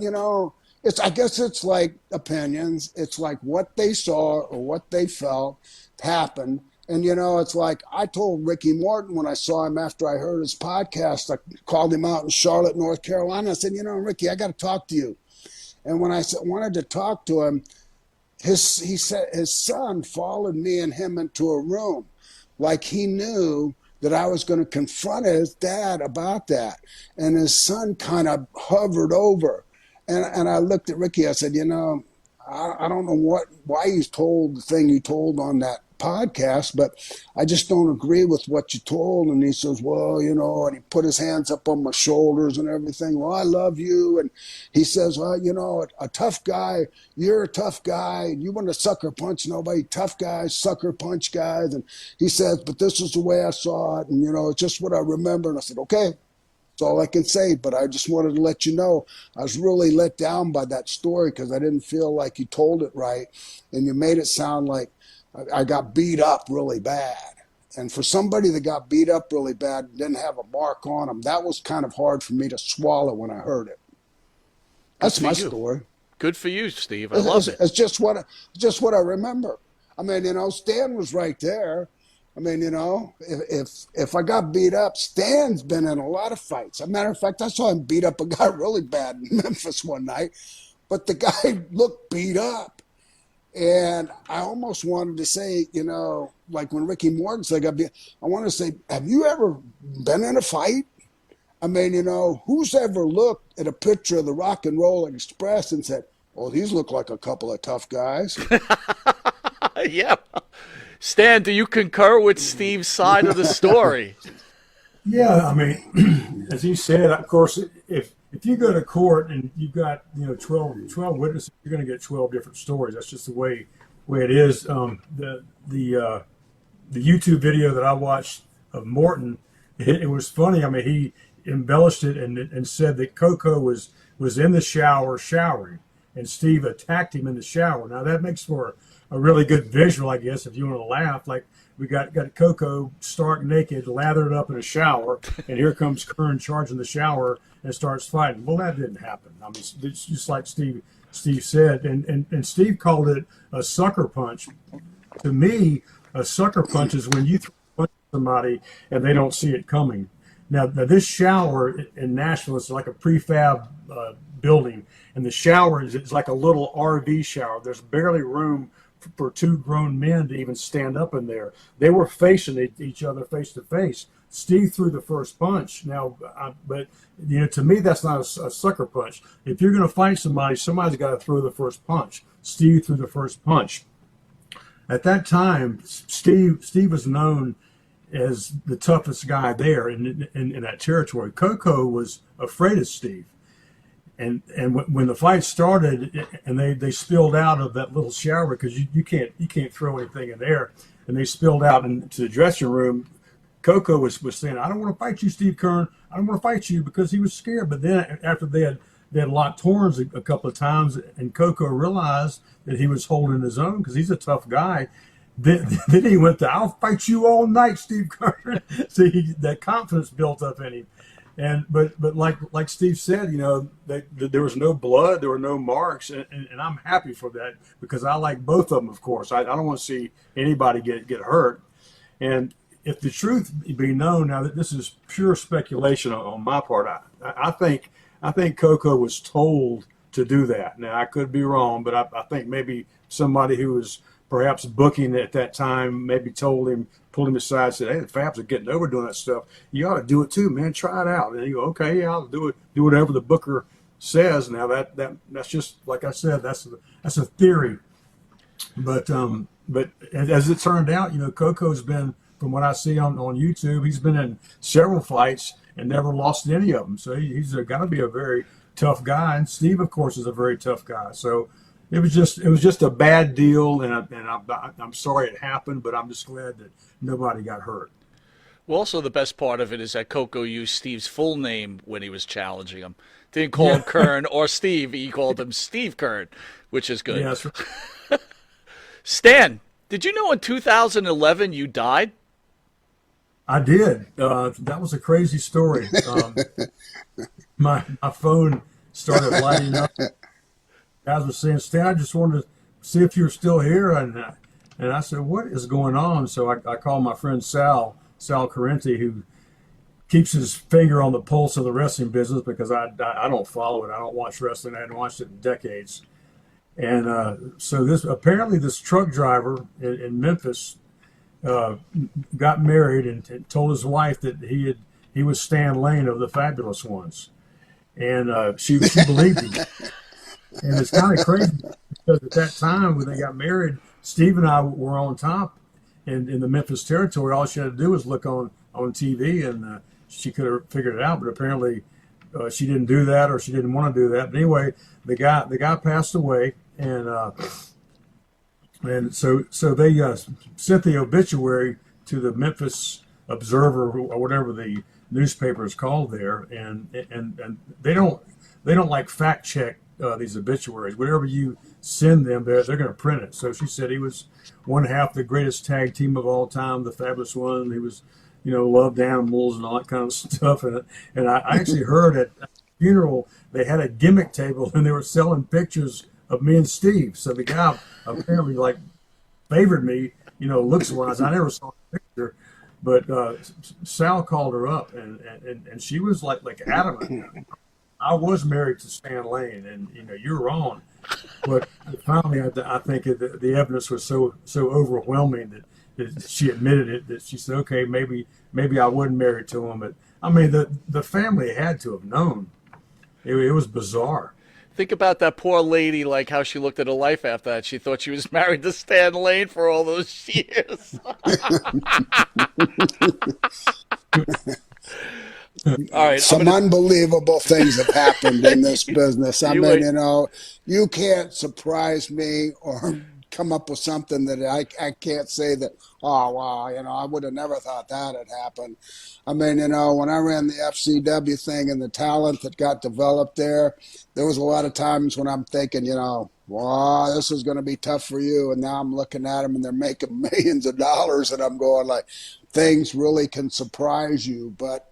I guess it's like opinions. It's like what they saw or what they felt happened. And, it's like I told Ricky Morton when I saw him after I heard his podcast, I called him out in Charlotte, North Carolina. I said, Ricky, I got to talk to you. And when I wanted to talk to him, he said his son followed me and him into a room like he knew that I was going to confront his dad about that. And his son kind of hovered over. And I looked at Ricky. I said, I don't know why you told the thing you told on that podcast, but I just don't agree with what you told. And he says, well, and he put his hands up on my shoulders and everything. Well, I love you. And he says, well, a tough guy, you're a tough guy. And you want to sucker punch nobody. Tough guys, sucker punch guys. And he says, but this is the way I saw it. And, it's just what I remember. And I said, okay. That's all I can say, but I just wanted to let you know I was really let down by that story because I didn't feel like you told it right, and you made it sound like I got beat up really bad. And for somebody that got beat up really bad and didn't have a mark on them, that was kind of hard for me to swallow when I heard it. That's my story. Good for you, Steve. I love it. It's just what I remember. I mean, Stan was right there. I mean, if I got beat up, Stan's been in a lot of fights. As a matter of fact, I saw him beat up a guy really bad in Memphis one night, but the guy looked beat up. And I almost wanted to say, like when Ricky Morton said, I want to say, have you ever been in a fight? I mean, who's ever looked at a picture of the Rock and Roll Express and said, "Oh, these look like a couple of tough guys"? Yeah. Stan, do you concur with Steve's side of the story? Yeah, I mean, as he said, of course, if you go to court and you've got 12 witnesses, you're going to get 12 different stories. That's just the way it is. The YouTube video that I watched of Morton, it was funny. I mean, he embellished it and said that Coco was in the shower showering, and Steve attacked him in the shower. Now that makes for a really good visual, I guess, if you want to laugh. Like we got Coco stark naked, lathered up in a shower, and here comes Kern charging the shower and starts fighting. Well, that didn't happen. I mean, it's just like Steve said, and Steve called it a sucker punch. To me, a sucker punch is when you throw a punch at somebody and they don't see it coming. Now this shower in Nashville is like a prefab building, and the shower is like a little RV shower. There's barely room for two grown men to even stand up in there. They were facing each other face to face. Steve threw the first punch. Now, but to me, that's not a sucker punch. If you're going to fight somebody, somebody's got to throw the first punch. Steve threw the first punch. At that time, Steve was known as the toughest guy there in that territory. Coco was afraid of Steve. And when the fight started and they spilled out of that little shower, because you can't throw anything in there, and they spilled out into the dressing room, Coco was saying, "I don't want to fight you, Steve Kern. I don't want to fight you," because he was scared. But then after they had locked horns a couple of times, and Coco realized that he was holding his own because he's a tough guy. Then he went to, "I'll fight you all night, Steve Kern." See, that confidence built up in him. And but like Steve said, there was no blood, there were no marks, and I'm happy for that because I like both of them. Of course, I don't want to see anybody get hurt. And if the truth be known, now that this is pure speculation on my part, I think Coco was told to do that. Now I could be wrong, but I think maybe somebody who was perhaps booking at that time maybe told him, pulled him aside, said, "Hey, the Fabs are getting over doing that stuff. You ought to do it too, man. Try it out." And he go, "Okay, yeah, I'll do it. Do whatever the booker says." Now that's just like I said, that's a theory. But as it turned out, Coco's been, from what I see on YouTube, he's been in several fights and never lost any of them. So he's got to be a very tough guy. And Steve, of course, is a very tough guy. So it was just a bad deal, and I'm sorry it happened, but I'm just glad that nobody got hurt. Well, also the best part of it is that Coco used Steve's full name when he was challenging him. Didn't call him Kern or Steve. He called him Steve Kern, which is good. Yes. Stan, did you know in 2011 you died? I did. That was a crazy story. My phone started lighting up. Guys were saying, "Stan, I just wanted to see if you're still here," and I said, "What is going on?" So I called my friend Sal Carenti, who keeps his finger on the pulse of the wrestling business because I don't follow it. I don't watch wrestling. I hadn't watched it in decades. And so this truck driver in Memphis got married and told his wife that he was Stan Lane of the Fabulous Ones, and she believed him. And it's kind of crazy because at that time when they got married, Steve and I were on top in the Memphis territory. All she had to do was look on TV, and she could have figured it out. But apparently, she didn't do that, or she didn't want to do that. But anyway, the guy passed away, and so they sent the obituary to the Memphis Observer or whatever the newspaper is called there, and they don't like fact check these obituaries. Whatever you send them, they're going to print it. So she said he was one half the greatest tag team of all time, the Fabulous One. He was, loved animals and all that kind of stuff. And I actually heard at a funeral they had a gimmick table and they were selling pictures of me and Steve. So the guy apparently favored me, looks wise. I never saw the picture, but Sal called her up and she was like adamant. I was married to Stan Lane, and you're wrong. But finally, I think the evidence was so overwhelming that she admitted it. That she said, "Okay, maybe I wasn't married to him." But I mean, the family had to have known. It was bizarre. Think about that poor lady, like how she looked at her life after that. She thought she was married to Stan Lane for all those years. All right, I'm Some gonna. unbelievable things have happened in this business. I You mean, wait. you can't surprise me or come up with something that I can't say that, oh, wow, I would have never thought that had happened. I mean, when I ran the FCW thing and the talent that got developed there was a lot of times when I'm thinking, wow, this is going to be tough for you. And now I'm looking at them and they're making millions of dollars. And I'm going like, things really can surprise you. But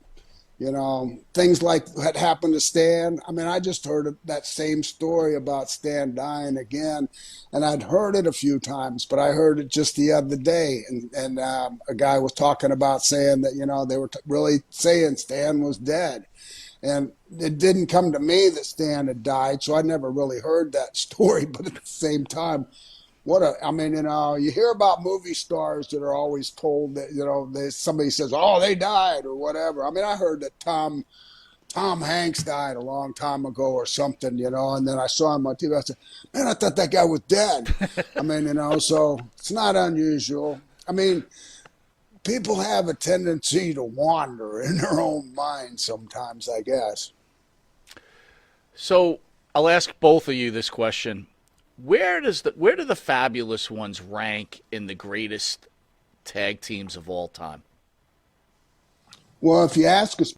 things like what happened to Stan. I mean, I just heard that same story about Stan dying again, and I'd heard it a few times, but I heard it just the other day, and a guy was talking about saying that they were really saying Stan was dead, and it didn't come to me that Stan had died, so I never really heard that story. But at the same time, I mean, you hear about movie stars that are always told that, somebody says, oh, they died or whatever. I mean, I heard that Tom Hanks died a long time ago or something, and then I saw him on TV. I said, man, I thought that guy was dead. I mean, so it's not unusual. I mean, people have a tendency to wander in their own mind sometimes, I guess. So I'll ask both of you this question: where do the Fabulous Ones rank in the greatest tag teams of all time? Well, if you ask us,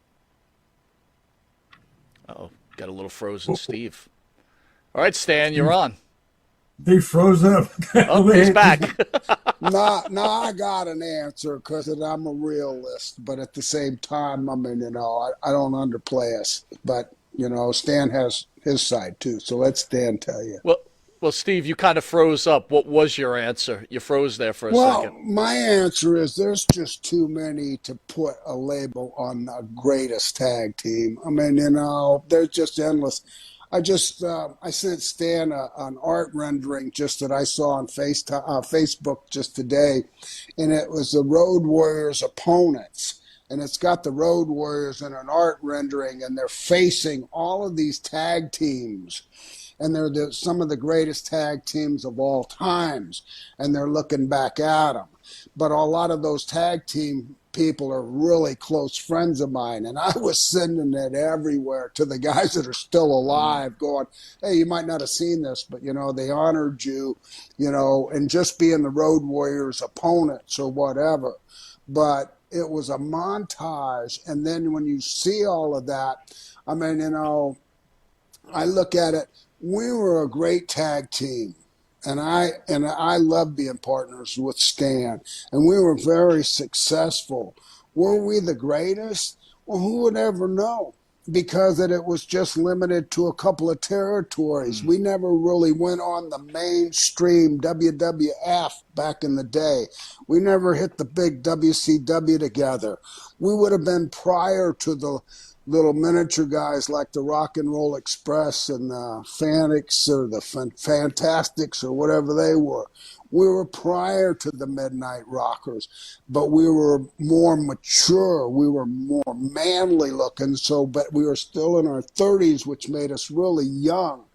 Oh, got a little frozen Steve. All right, Stan, you're on. They froze up. Oh, he's back. no, I got an answer because I'm a realist, but at the same time, I mean, I don't underplay us, but Stan has his side too. So let Stan tell you. well, well, Steve, you kind of froze up. What was your answer? You froze there for a Well, second. my answer is there's just too many to put a label on the greatest tag team. I mean, they're just endless. I sent Stan an art rendering just that I saw on Facebook just today, and it was the Road Warriors opponents. And it's got the Road Warriors in an art rendering, and they're facing all of these tag teams. And they're some of the greatest tag teams of all times. And they're looking back at them. But a lot of those tag team people are really close friends of mine. And I was sending it everywhere to the guys that are still alive going, hey, you might not have seen this, but, they honored you, and just being the Road Warriors opponents or whatever. But it was a montage. And then when you see all of that, I mean, I look at it, we were a great tag team. And I love being partners with Stan. And we were very successful. Were we the greatest? Well, who would ever know? Because it was just limited to a couple of territories. We never really went on the mainstream WWF back in the day. We never hit the big WCW together. We would have been prior to the little miniature guys like the Rock and Roll Express and the Fanics or the Fantastics or whatever they were. We were prior to the Midnight Rockers, but we were more mature. We were more manly looking, but we were still in our 30s, which made us really young.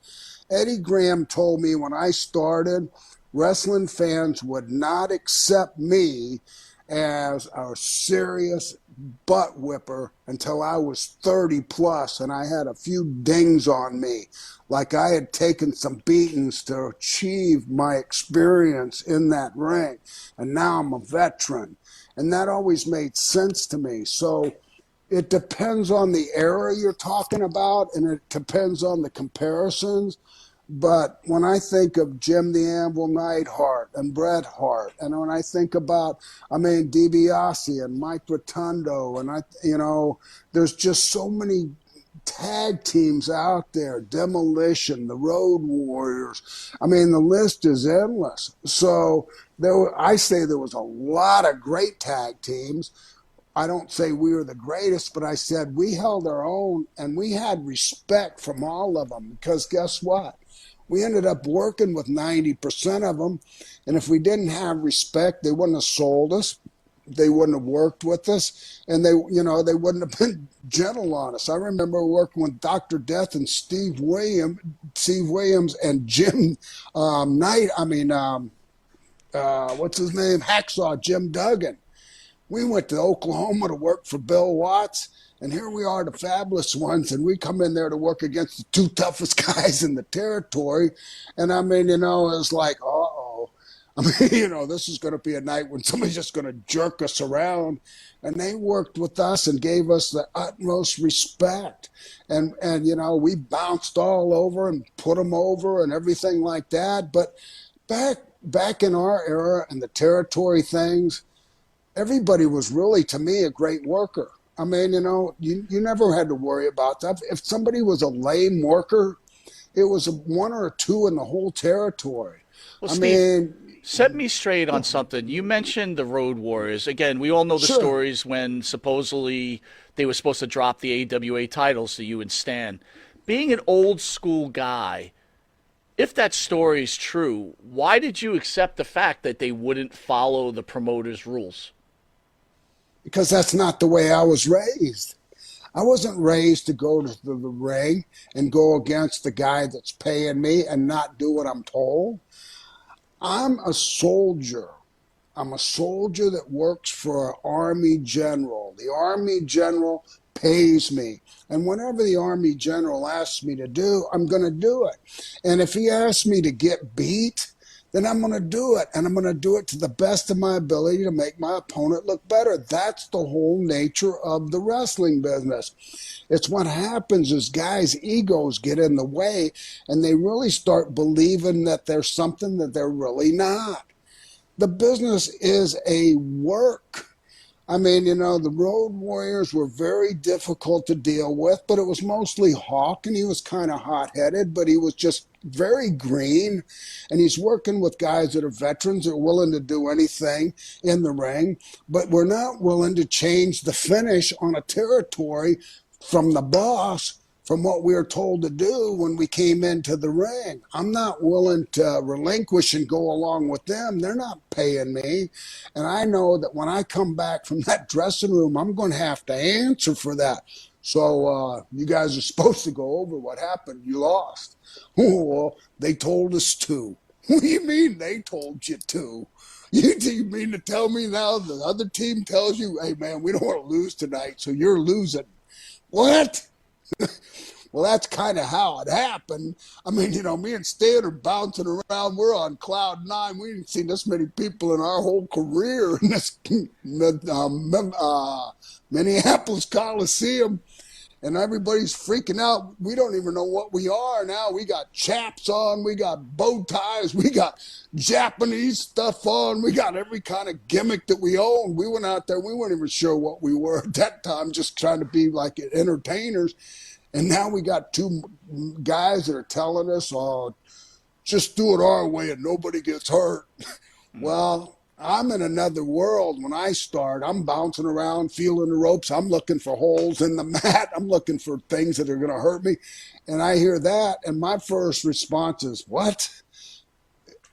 Eddie Graham told me when I started, wrestling fans would not accept me as a serious butt whipper until I was 30 plus and I had a few dings on me. Like I had taken some beatings to achieve my experience in that ring. And now I'm a veteran. And that always made sense to me. So it depends on the era you're talking about, and it depends on the comparisons. But when I think of Jim the Anvil Neidhart and Bret Hart, and when I think about, DiBiase and Mike Rotundo, and there's just so many tag teams out there, Demolition, the Road Warriors. The list is endless. So I say there was a lot of great tag teams. I don't say we were the greatest, but I said we held our own and we had respect from all of them because guess what? We ended up working with 90% of them. And if we didn't have respect, they wouldn't have sold us. They wouldn't have worked with us, and they wouldn't have been gentle on us. I remember working with Dr. Death and Steve Williams and Jim Knight. What's his name? Hacksaw Jim Duggan. We went to Oklahoma to work for Bill Watts, and here we are, the fabulous ones, and we come in there to work against the two toughest guys in the territory. And it was like, uh-oh. This is going to be a night when somebody's just going to jerk us around. And they worked with us and gave us the utmost respect. And we bounced all over and put them over and everything like that. But back in our era and the territory things, everybody was really, to me, a great worker. You never had to worry about that. If somebody was a lame worker, it was one or two in the whole territory. Well, Steve, set me straight on something. You mentioned the Road Warriors. Again, we all know the Sure. stories when supposedly they were supposed to drop the AWA titles to you and Stan. Being an old school guy, if that story is true, why did you accept the fact that they wouldn't follow the promoter's rules? Because that's not the way I was raised. I wasn't raised to go to the ring and go against the guy that's paying me and not do what I'm told. I'm a soldier. I'm a soldier that works for an Army general. The Army general pays me. And whatever the Army general asks me to do, I'm going to do it. And if he asks me to get beat, then I'm going to do it. And I'm going to do it to the best of my ability to make my opponent look better. That's the whole nature of the wrestling business. It's what happens is guys' egos get in the way and they really start believing that there's something that they're really not. The business is a work. The Road Warriors were very difficult to deal with, but it was mostly Hawk, and he was kind of hot-headed, but he was just very green, and he's working with guys that are veterans that are willing to do anything in the ring, but we're not willing to change the finish on a territory from the boss, from what we were told to do when we came into the ring. I'm not willing to relinquish and go along with them. They're not paying me. And I know that when I come back from that dressing room, I'm going to have to answer for that. So you guys are supposed to go over what happened. You lost. Oh, well, they told us to. What do you mean they told you to? You mean to tell me now the other team tells you, hey, man, we don't want to lose tonight, so you're losing. What? Well, that's kind of how it happened. Me and Stan are bouncing around. We're on cloud nine. We ain't seen this many people in our whole career in this Minneapolis Coliseum. And everybody's freaking out. We don't even know what we are now. We got chaps on. We got bow ties. We got Japanese stuff on. We got every kind of gimmick that we own. We went out there. We weren't even sure what we were at that time, just trying to be like entertainers. And now we got two guys that are telling us, oh, just do it our way and nobody gets hurt. Well, I'm in another world when I start. I'm bouncing around, feeling the ropes. I'm looking for holes in the mat. I'm looking for things that are going to hurt me. And I hear that, and my first response is, what?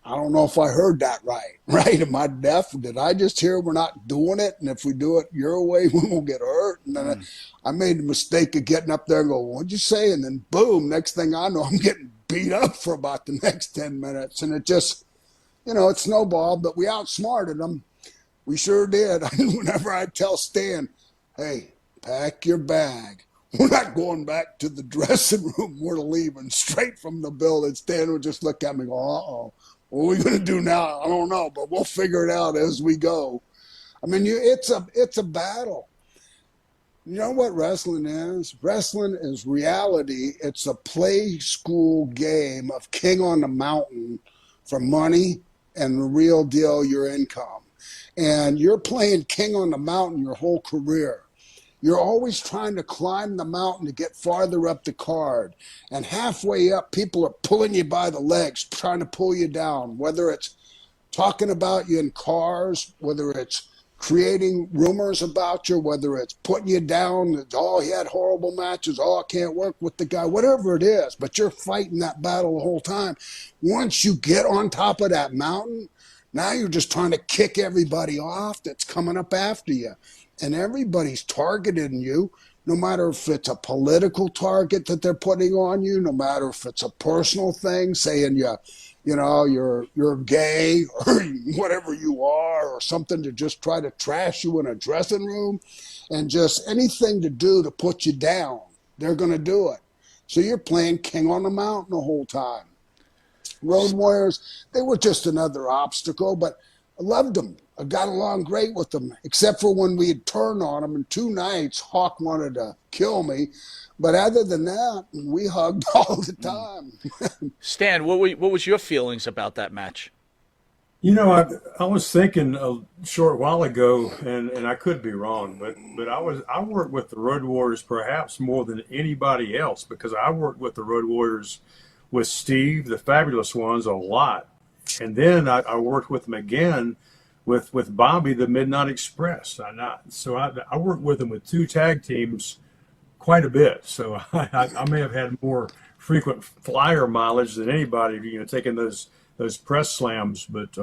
I don't know if I heard that right. Right? Am I deaf? Did I just hear we're not doing it? And if we do it your way, we won't get hurt. And then I made the mistake of getting up there and go, what'd you say? And then boom, next thing I know, I'm getting beat up for about the next 10 minutes. And it just, it snowballed, but we outsmarted them. We sure did. Whenever I tell Stan, hey, pack your bag. We're not going back to the dressing room. We're leaving straight from the building. Stan would just look at me and go, uh-oh. What are we going to do now? I don't know, but we'll figure it out as we go. It's a battle. You know what wrestling is? Wrestling is reality. It's a play school game of king on the mountain for money and the real deal, your income. And you're playing king on the mountain your whole career. You're always trying to climb the mountain to get farther up the card. And halfway up, people are pulling you by the legs, trying to pull you down, whether it's talking about you in cars, whether it's creating rumors about you, whether it's putting you down, oh, he had horrible matches, oh, I can't work with the guy, whatever it is, but you're fighting that battle the whole time. Once you get on top of that mountain, now you're just trying to kick everybody off that's coming up after you. And everybody's targeting you, no matter if it's a political target that they're putting on you, no matter if it's a personal thing, saying you're gay or whatever you are, or something to just try to trash you in a dressing room, and just anything to do to put you down, they're going to do it. So you're playing king on the mountain the whole time. Road Warriors, they were just another obstacle, but I loved them. I got along great with them, except for when we had turned on them. And 2 nights, Hawk wanted to kill me. But other than that, we hugged all the time. Stan, what was your feelings about that match? I was thinking a short while ago, and I could be wrong, but I worked with the Road Warriors perhaps more than anybody else, because I worked with the Road Warriors with Steve, the Fabulous Ones, a lot, and then I worked with them again with Bobby, the Midnight Express. I worked with them with 2 tag teams quite a bit. So I may have had more frequent flyer mileage than anybody, taking those press slams. But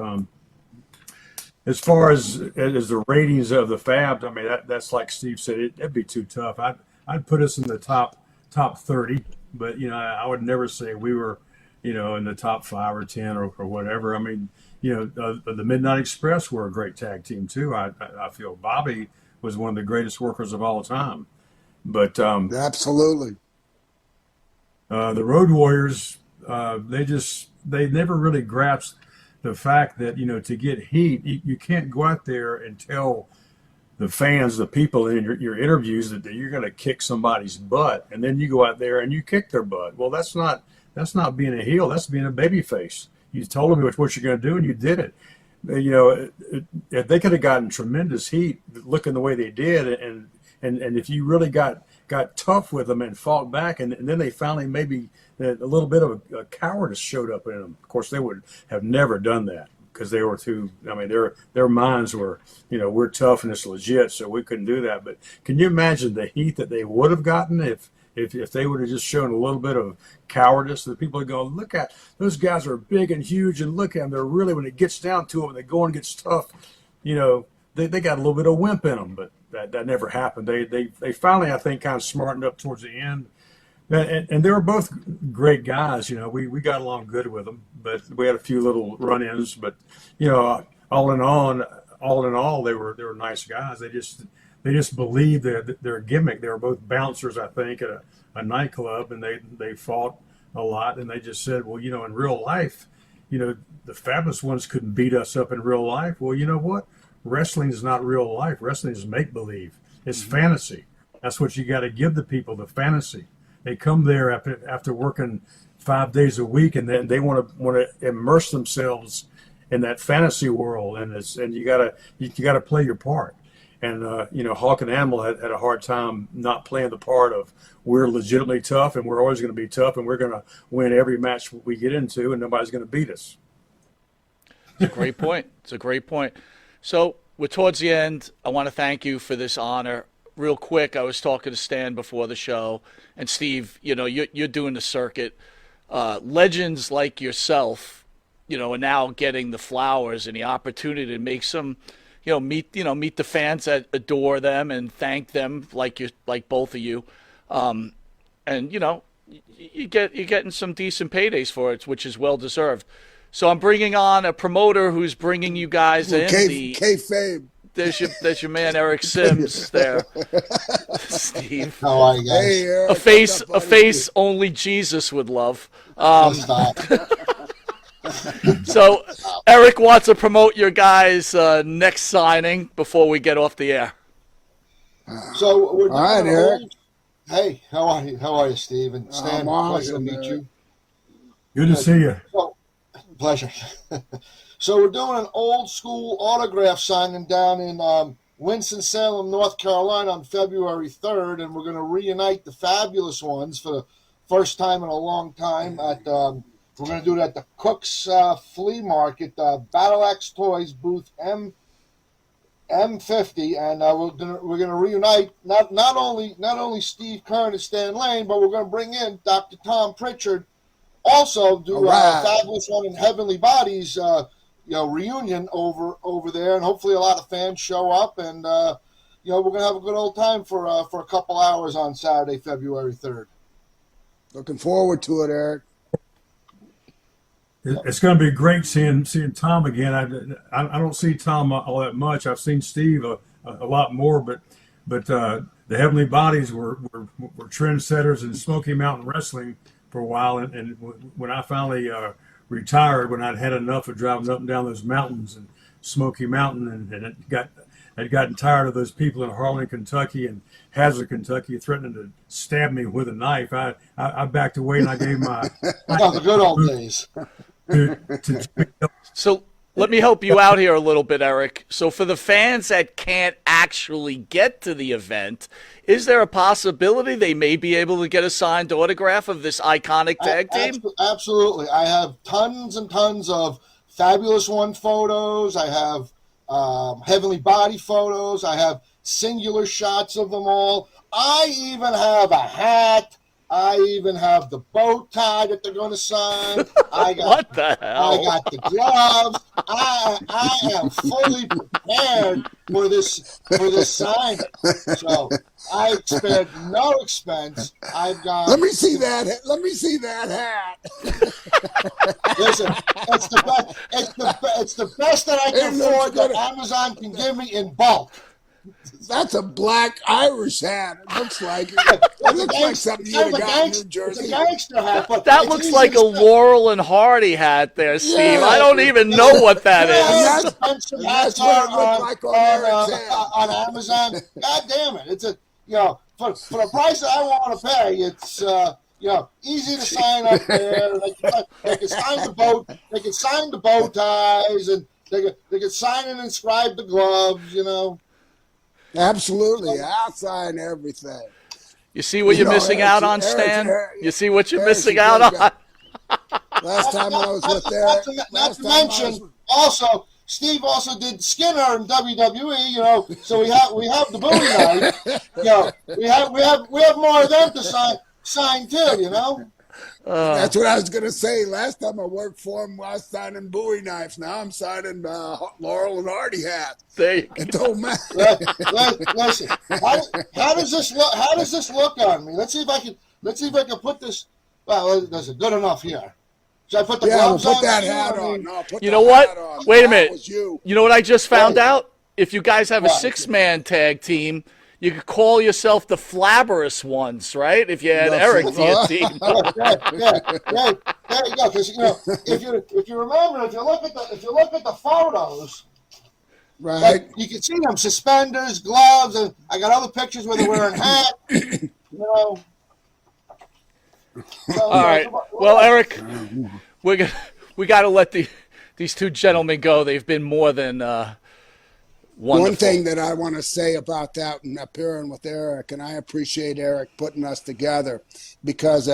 as far as the ratings of the Fab, I mean, that's like Steve said, it'd be too tough. I'd put us in the top 30, but I would never say we were in the top 5 or 10 or whatever. I mean, the Midnight Express were a great tag team too. I feel Bobby was one of the greatest workers of all time. But Absolutely. The Road Warriors, they never really grasped the fact that to get heat, you can't go out there and tell the fans, the people in your interviews that you're going to kick somebody's butt, and then you go out there and you kick their butt. Well, that's not being a heel. That's being a baby face. You told them what you're going to do, and you did it. If they could have gotten tremendous heat looking the way they did, and if you really got tough with them and fought back, and then they finally maybe a little bit of a cowardice showed up in them. Of course, they would have never done that because they were too. I mean, their minds were, we're tough and it's legit, so we couldn't do that. But can you imagine the heat that they would have gotten if they would have just shown a little bit of cowardice? The people would go, look at those guys are big and huge, and look at them. They're really, when it gets down to them, they go and gets tough. They got a little bit of wimp in them, but that never happened. They finally, I think, kind of smartened up towards the end. And they were both great guys. We got along good with them, but we had a few little run-ins. But all in all, they were nice guys. They just believed their gimmick. They were both bouncers, I think, at a nightclub, and they fought a lot. And they just said, well, in real life, the Fabulous Ones couldn't beat us up in real life. Well, you know what? Wrestling is not real life. Wrestling is make-believe. It's fantasy. That's what you got to give the people, the fantasy. They come there after working 5 days a week, and then they want to immerse themselves in that fantasy world, and you gotta play your part. And Hawk and Animal had a hard time not playing the part of we're legitimately tough, and we're always going to be tough, and we're going to win every match we get into, and nobody's going to beat us. It's a great point. So we're towards the end. I want to thank you for this honor. Real quick, I was talking to Stan before the show, and Steve, you're doing the circuit. Legends like yourself, are now getting the flowers and the opportunity to make some, meet the fans that adore them and thank them like both of you, and you're getting some decent paydays for it, which is well deserved. So I'm bringing on a promoter who's bringing you guys in. Kayfabe. There's your man Eric Sims there, Steve. How are you guys? Hey, Eric, A face what's up, a buddy? face only Jesus would love. Stop. So Eric wants to promote your guys' next signing before we get off the air. So we're doing All right, Eric. Hey, how are you? How are you, Steve? And Stan, I'm pleasure to awesome, meet Eric. you. Good to see you. So, pleasure. So we're doing an old school autograph signing down in Winston-Salem, North Carolina on February 3rd, and we're going to reunite the Fabulous Ones for the first time in a long time. We're going to do it at the Cook's Flea Market, Battle Axe Toys booth M50, and we're gonna reunite not only Steve Kern and Stan Lane, but we're gonna bring in Dr. Tom Pritchard, also All do right. Fabulous One in Heavenly Bodies, reunion over there, and hopefully a lot of fans show up, and we're gonna have a good old time for a couple hours on Saturday, February 3rd. Looking forward to it, Eric. It's going to be great seeing Tom again. I don't see Tom all that much. I've seen Steve a lot more, but the Heavenly Bodies were trendsetters in Smoky Mountain Wrestling for a while, and when I finally retired, when I'd had enough of driving up and down those mountains and Smoky Mountain, and I'd gotten tired of those people in Harlan, Kentucky, and Hazard, Kentucky, threatening to stab me with a knife. I backed away and I gave my Oh, the good old days. to So let me help you out here a little bit, Eric. So for the fans that can't actually get to the event, is there a possibility they may be able to get a signed autograph of this iconic tag team? Absolutely. I have tons and tons of Fabulous One photos. I have Heavenly Body photos. I have singular shots of them all. I even have a hat. I even have the bow tie that they're going to sign. What the hell? I got the gloves. I am fully prepared for this sign. So I spared no expense. I've got. Let me see that. Let me see that hat. Listen, it's the best that I can It looks afford that good. Amazon can give me in bulk. That's a black Irish hat. It looks like it looks like something you'd have got in New It's a Jersey. gangster hat, but That it's looks easy like to a spell. Laurel and Hardy hat there, Steve. Yeah. I don't even know what that You know how is. expensive And that's hats what it are looked like on Eric's hat. on Amazon. God damn it! It's for the price that I want to pay, it's easy to sign up there. They can sign the boat. They can sign the bow ties, and they can sign and inscribe the gloves. Absolutely. I'll sign everything. You see what you're missing out on, Stan? You see what you're Eric's missing a out great on? guy. Last time I was with Not Eric, to last time I mention, was also Steve also did Skinner in WWE. So we have the Bowie knife. We have more of them to sign too. That's what I was going to say. Last time I worked for him, I was signing Bowie knives. Now I'm signing Laurel and Hardy hats. There you go. It don't matter. Listen, how does this look? How does this look on me? Let's see if I can put this. Well, listen, good enough here. Should I put the Yeah, we'll gloves put on? that too? hat I on. mean, No, put You the know what? hat on. Wait a That minute. was you. You know what I just found Right. out? If you guys have a What? six-man tag team, you could call yourself the Flabberous Ones, right? If you had The Eric to your Fla- team. yeah. There you go. Because if you remember, if you look at the photos, Right. like, you can see them suspenders, gloves, and I got other pictures where they're wearing hats. So, All right. Well, Eric, we got to let these two gentlemen go. They've been more than wonderful. One thing that I want to say about that and appearing with Eric, and I appreciate Eric putting us together, because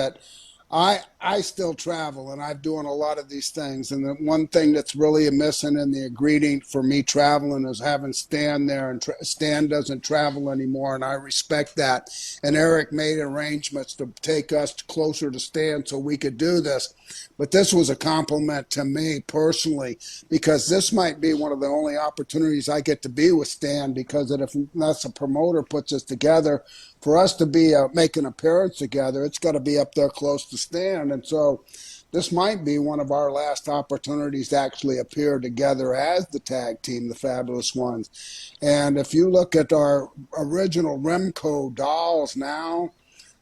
I still travel and I'm doing a lot of these things. And the one thing that's really missing in the ingredient for me traveling is having Stan there, and Stan doesn't travel anymore, and I respect that. And Eric made arrangements to take us closer to Stan so we could do this. But this was a compliment to me personally, because this might be one of the only opportunities I get to be with Stan, because unless a promoter puts us together, for us to be make an appearance together, it's got to be up there close to Stan. And so this might be one of our last opportunities to actually appear together as the tag team, the Fabulous Ones. And if you look at our original Remco dolls now,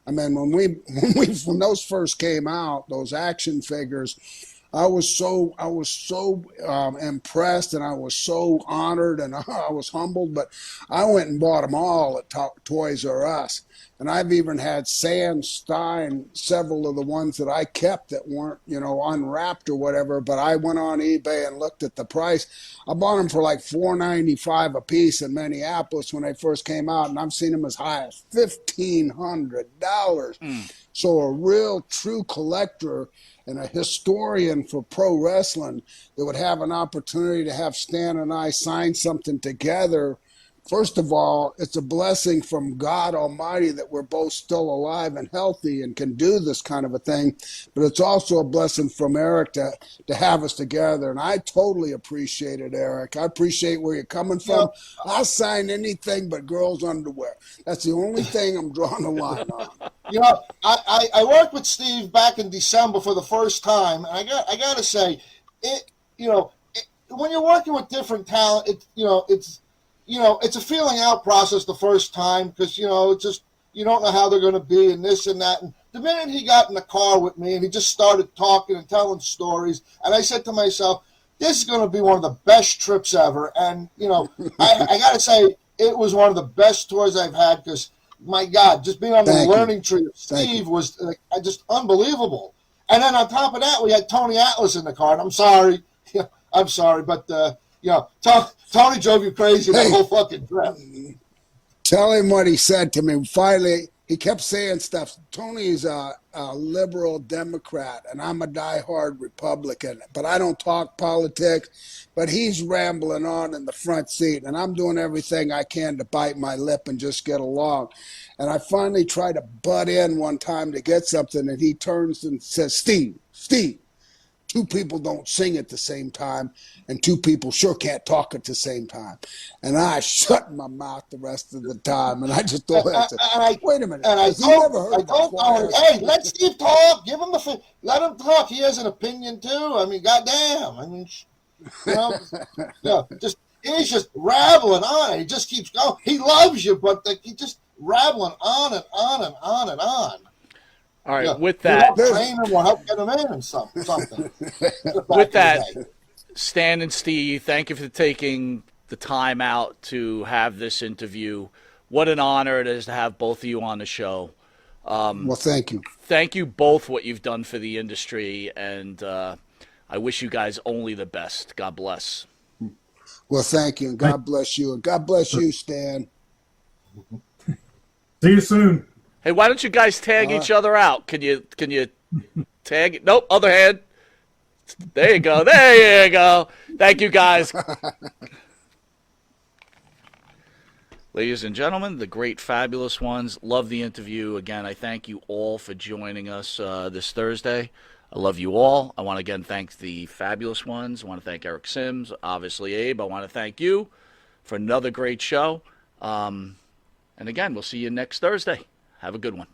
I mean, when those first came out, those action figures, I was so impressed, and I was so honored, and I was humbled. But I went and bought them all at Toys R Us, And I've even had Sand Stein, several of the ones that I kept that weren't, unwrapped or whatever. But I went on eBay and looked at the price. I bought them for like $4.95 a piece in Minneapolis when they first came out, and I've seen them as high as $1,500. So a real true collector and a historian for pro wrestling that would have an opportunity to have Stan and I sign something together. First of all, it's a blessing from God Almighty that we're both still alive and healthy and can do this kind of a thing. But it's also a blessing from Eric to have us together. And I totally appreciate it, Eric. I appreciate where you're coming from. I'll sign anything but girls' underwear. That's the only thing I'm drawing a line on. I worked with Steve back in December for the first time, and I got to say, when you're working with different talent, it's a feeling out process the first time because, it's just, you don't know how they're going to be and this and that. And the minute he got in the car with me and he just started talking and telling stories, and I said to myself, this is going to be one of the best trips ever. And, I got to say, it was one of the best tours I've had because, my God, just being on the learning tree of Steve was just unbelievable. And then on top of that, we had Tony Atlas in the car. And I'm sorry, but Tony drove you crazy that whole fucking trip. Tell him what he said to me. Finally, he kept saying stuff. Tony's a liberal Democrat, and I'm a diehard Republican. But I don't talk politics. But he's rambling on in the front seat, and I'm doing everything I can to bite my lip and just get along. And I finally tried to butt in one time to get something, and he turns and says, Steve, two people don't sing at the same time, and two people sure can't talk at the same time. And I shut my mouth the rest of the time, and I just thought, wait a minute. And I told hey, let Steve talk. Give him let him talk. He has an opinion too. I mean, goddamn. I mean, he's just rattling on. He just keeps going. He loves you, but he just rattling on and on and on and on. All right, with that, train him or help get him in and something. With that, Stan and Steve, thank you for taking the time out to have this interview. What an honor it is to have both of you on the show. Well, thank you. Thank you both what you've done for the industry, and I wish you guys only the best. God bless. Well, thank you, and God bless you, and God bless you, Stan. See you soon. Hey, why don't you guys tag each other out? Can you tag? Nope, other hand. There you go. There you go. Thank you, guys. Ladies and gentlemen, the great, fabulous ones. Love the interview. Again, I thank you all for joining us this Thursday. I love you all. I want to again thank the fabulous ones. I want to thank Eric Sims, obviously Abe. I want to thank you for another great show. And again, we'll see you next Thursday. Have a good one.